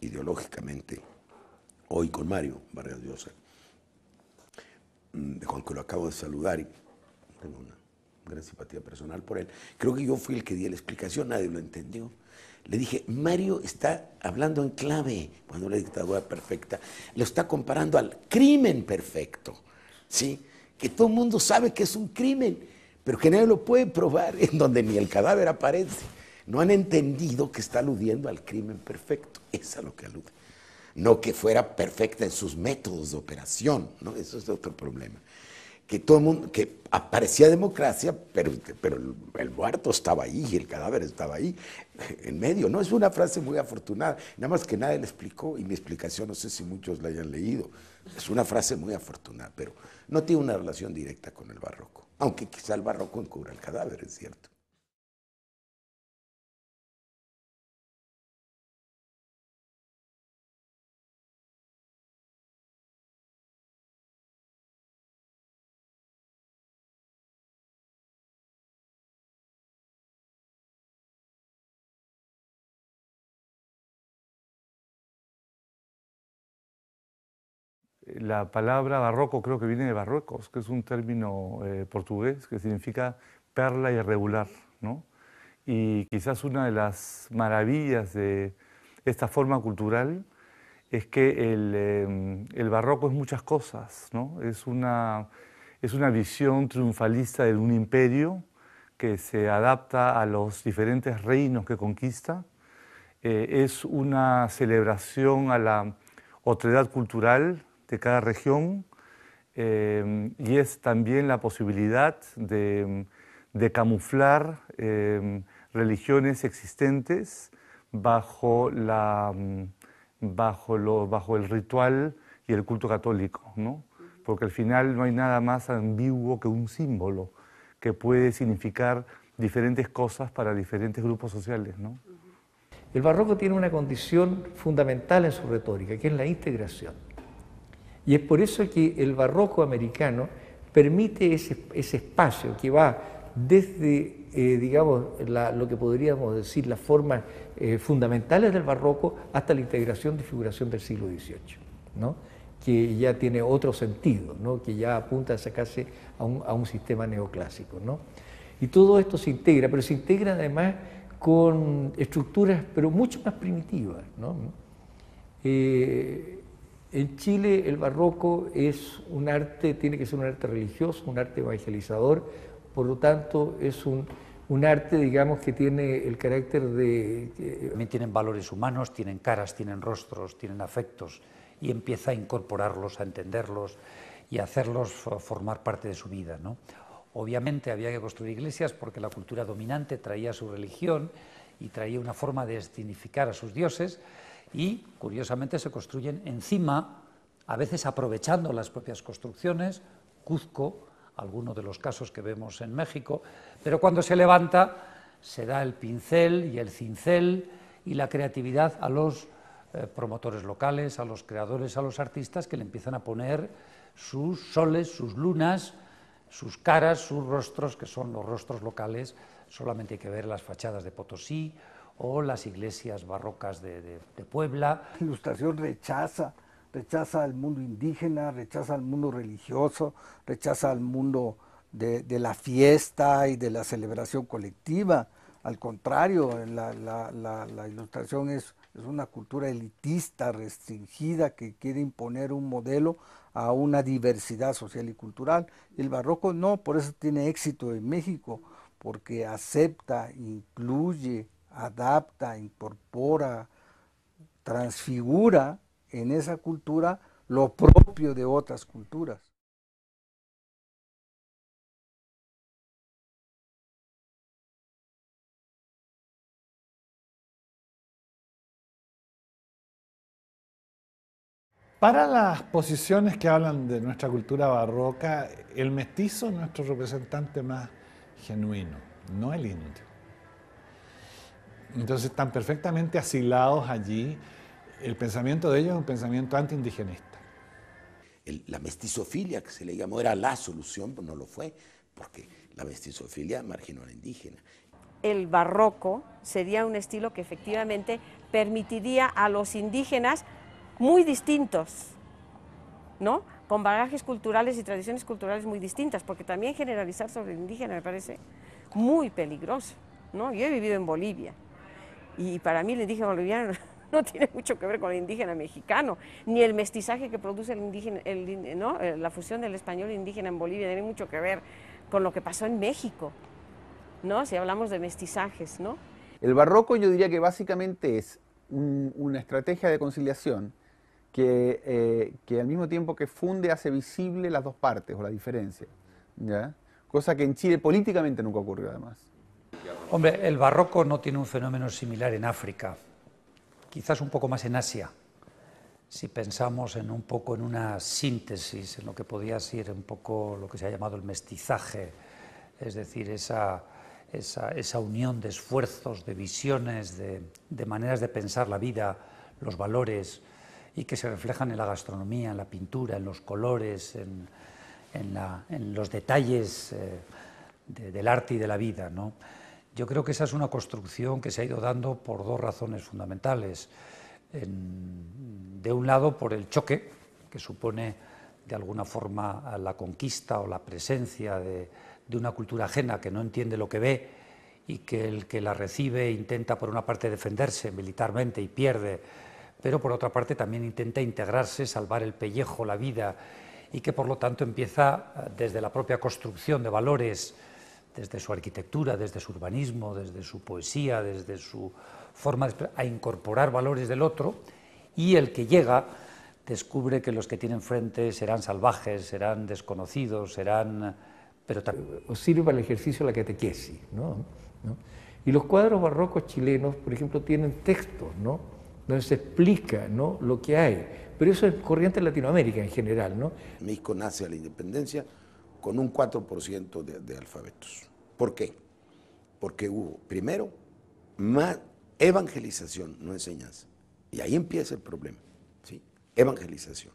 ideológicamente hoy con Mario Vargas Llosa, de Juan, que lo acabo de saludar y tengo una gran simpatía personal por él. Creo que yo fui el que di la explicación, nadie lo entendió. Le dije, Mario está hablando en clave cuando la dictadura perfecta, lo está comparando al crimen perfecto, ¿sí? Que todo el mundo sabe que es un crimen, pero que nadie lo puede probar, en donde ni el cadáver aparece. No han entendido que está aludiendo al crimen perfecto, es a lo que alude. No que fuera perfecta en sus métodos de operación, ¿no? Eso es otro problema. Que todo el mundo, que aparecía democracia, pero el muerto estaba ahí y el cadáver estaba ahí, en medio. No es una frase muy afortunada, nada más que nadie le explicó, y mi explicación no sé si muchos la hayan leído. Es una frase muy afortunada, pero no tiene una relación directa con el barroco, aunque quizá el barroco encubra el cadáver, es cierto. La palabra barroco creo que viene de barrocos, que es un término portugués que significa perla irregular, ¿no? Y quizás una de las maravillas de esta forma cultural es que el barroco es muchas cosas, ¿no? Es una visión triunfalista de un imperio que se adapta a los diferentes reinos que conquista. Es una celebración a la otredad cultural de cada región, y es también la posibilidad de camuflar religiones existentes bajo el ritual y el culto católico, ¿no? Porque al final no hay nada más ambiguo que un símbolo que puede significar diferentes cosas para diferentes grupos sociales, ¿no? El barroco tiene una condición fundamental en su retórica, que es la integración. Y es por eso que el barroco americano permite ese espacio que va desde, digamos, lo que podríamos decir las formas fundamentales del barroco hasta la integración de figuración del siglo XVIII, ¿no? Que ya tiene otro sentido, ¿no? Que ya apunta a sacarse a un sistema neoclásico, ¿no? Y todo esto se integra, pero se integra además con estructuras pero mucho más primitivas, ¿no? En Chile el barroco es un arte, tiene que ser un arte religioso, un arte evangelizador, por lo tanto es un arte, digamos, que tiene el carácter de... También tienen valores humanos, tienen caras, tienen rostros, tienen afectos, y empieza a incorporarlos, a entenderlos y a hacerlos formar parte de su vida, ¿no? Obviamente había que construir iglesias porque la cultura dominante traía su religión y traía una forma de significar a sus dioses, y curiosamente se construyen encima, a veces aprovechando las propias construcciones, Cuzco, algunos de los casos que vemos en México, pero cuando se levanta se da el pincel y el cincel y la creatividad a los promotores locales, a los creadores, a los artistas, que le empiezan a poner sus soles, sus lunas, sus caras, sus rostros, que son los rostros locales. Solamente hay que ver las fachadas de Potosí o las iglesias barrocas de Puebla. La Ilustración rechaza al mundo indígena, rechaza al mundo religioso, rechaza al mundo de la fiesta y de la celebración colectiva. Al contrario, la Ilustración es una cultura elitista, restringida, que quiere imponer un modelo a una diversidad social y cultural. El barroco no, por eso tiene éxito en México, porque acepta, incluye, adapta, incorpora, transfigura en esa cultura lo propio de otras culturas. Para las posiciones que hablan de nuestra cultura barroca, el mestizo es nuestro representante más genuino, no el indio. Entonces están perfectamente asilados allí El pensamiento de ellos es un pensamiento antiindigenista. La mestizofilia, que se le llamó, era la solución, pero no lo fue, porque la mestizofilia marginó a la indígena. El barroco sería un estilo que efectivamente permitiría a los indígenas muy distintos, ¿no? Con bagajes culturales y tradiciones culturales muy distintas, porque también generalizar sobre el indígena me parece muy peligroso, ¿no? Yo he vivido en Bolivia y para mí el indígena boliviano no tiene mucho que ver con el indígena mexicano, ni el mestizaje que produce el indígena, ¿no? La fusión del español e indígena en Bolivia tiene mucho que ver con lo que pasó en México, ¿no? Si hablamos de mestizajes, ¿no? El barroco yo diría que básicamente es una estrategia de conciliación que al mismo tiempo que funde hace visible las dos partes o la diferencia, ¿ya? Cosa que en Chile políticamente nunca ocurrió además. Hombre, el barroco no tiene un fenómeno similar en África, quizás un poco más en Asia, si pensamos en un poco en una síntesis, en lo que podía ser un poco lo que se ha llamado el mestizaje, es decir, esa unión de esfuerzos, de visiones, de maneras de pensar la vida, los valores, y que se reflejan en la gastronomía, en la pintura, en los colores, en los detalles del arte y de la vida, ¿no? Yo creo que esa es una construcción que se ha ido dando por dos razones fundamentales. De un lado, por el choque que supone de alguna forma la conquista o la presencia de una cultura ajena que no entiende lo que ve y que el que la recibe intenta por una parte defenderse militarmente y pierde, pero por otra parte también intenta integrarse, salvar el pellejo, la vida, y que por lo tanto empieza desde la propia construcción de valores, desde su arquitectura, desde su urbanismo, desde su poesía, desde su forma a incorporar valores del otro, y el que llega descubre que los que tienen frente serán salvajes, serán desconocidos, serán... pero también sirve para el ejercicio de la catequesis, ¿no? Y los cuadros barrocos chilenos, por ejemplo, tienen textos, ¿no? Donde se explica, ¿no?, lo que hay. Pero eso es corriente en Latinoamérica en general, ¿no? México nace a la independencia con un 4% de alfabetos. ¿Por qué? Porque hubo, primero, más evangelización, no enseñanza. Y ahí empieza el problema, ¿sí? Evangelización.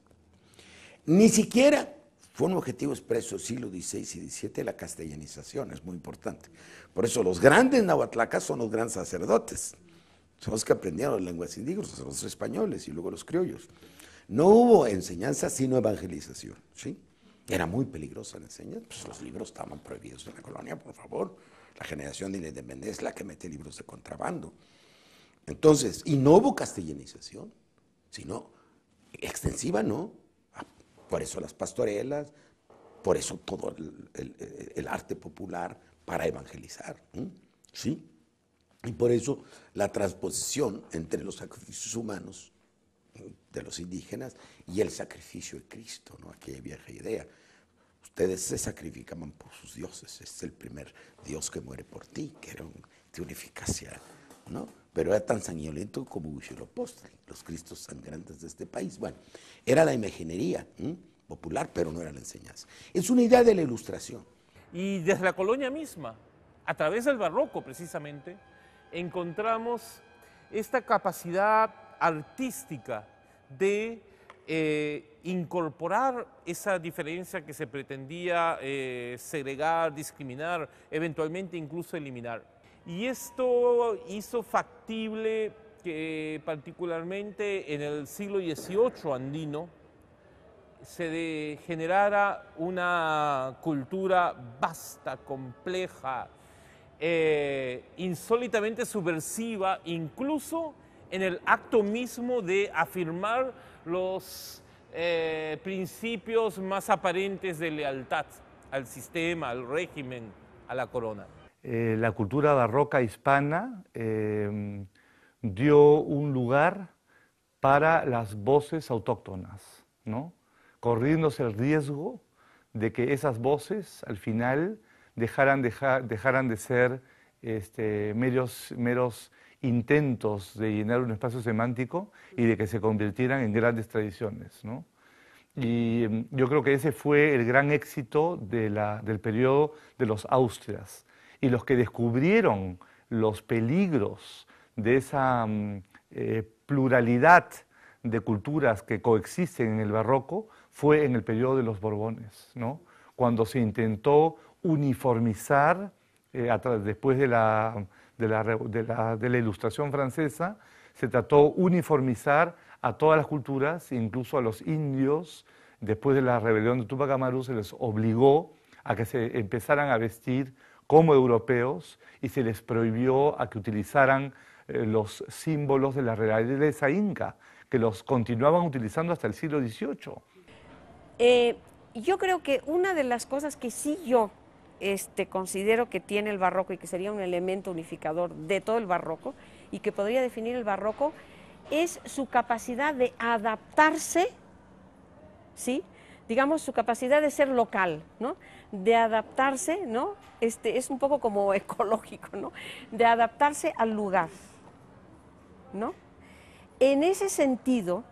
Ni siquiera fue un objetivo expreso siglo XVI y XVII la castellanización, es muy importante. Por eso los grandes nahuatlacas son los grandes sacerdotes. Son los que aprendieron las lenguas indígenas, los españoles y luego los criollos. No hubo enseñanza sino evangelización, ¿sí? Era muy peligrosa la enseñanza, pues los libros estaban prohibidos en la colonia, por favor. La generación de la independencia es la que mete libros de contrabando. Entonces, y no hubo castellanización, sino extensiva, ¿no? Por eso las pastorelas, por eso todo el arte popular para evangelizar, ¿sí? Y por eso la transposición entre los sacrificios humanos de los indígenas y el sacrificio de Cristo, ¿no? Aquella vieja idea. Ustedes se sacrificaban por sus dioses, es el primer Dios que muere por ti, que era de una eficacia, ¿no? Pero era tan sanguinolento como Huitzilopochtli, los Cristos sangrantes de este país. Bueno, era la imaginería popular, pero no era la enseñanza. Es una idea de la ilustración. Y desde la colonia misma, a través del barroco precisamente, encontramos esta capacidad artística de incorporar esa diferencia que se pretendía segregar, discriminar, eventualmente incluso eliminar. Y esto hizo factible que particularmente en el siglo XVIII andino se generara una cultura vasta, compleja, insólitamente subversiva, incluso en el acto mismo de afirmar los principios más aparentes de lealtad al sistema, al régimen, a la corona. La cultura barroca hispana dio un lugar para las voces autóctonas, ¿no? Corriéndose el riesgo de que esas voces al final dejaran de ser meros intentos de llenar un espacio semántico y de que se convirtieran en grandes tradiciones, ¿no? Y yo creo que ese fue el gran éxito del periodo de los Austrias. Y los que descubrieron los peligros de esa pluralidad de culturas que coexisten en el barroco fue en el periodo de los Borbones, ¿no? Cuando se intentó uniformizar, después de la Ilustración francesa, se trató uniformizar a todas las culturas, incluso a los indios. Después de la rebelión de Tupac Amaru se les obligó a que se empezaran a vestir como europeos y se les prohibió a que utilizaran los símbolos de la realeza inca, que los continuaban utilizando hasta el siglo XVIII. Yo creo que una de las cosas que sí yo considero que tiene el barroco y que sería un elemento unificador de todo el barroco y que podría definir el barroco es su capacidad de adaptarse, ¿sí? Digamos, su capacidad de ser local, ¿no? De adaptarse, ¿no? Es un poco como ecológico, ¿no? De adaptarse al lugar, ¿no? En ese sentido,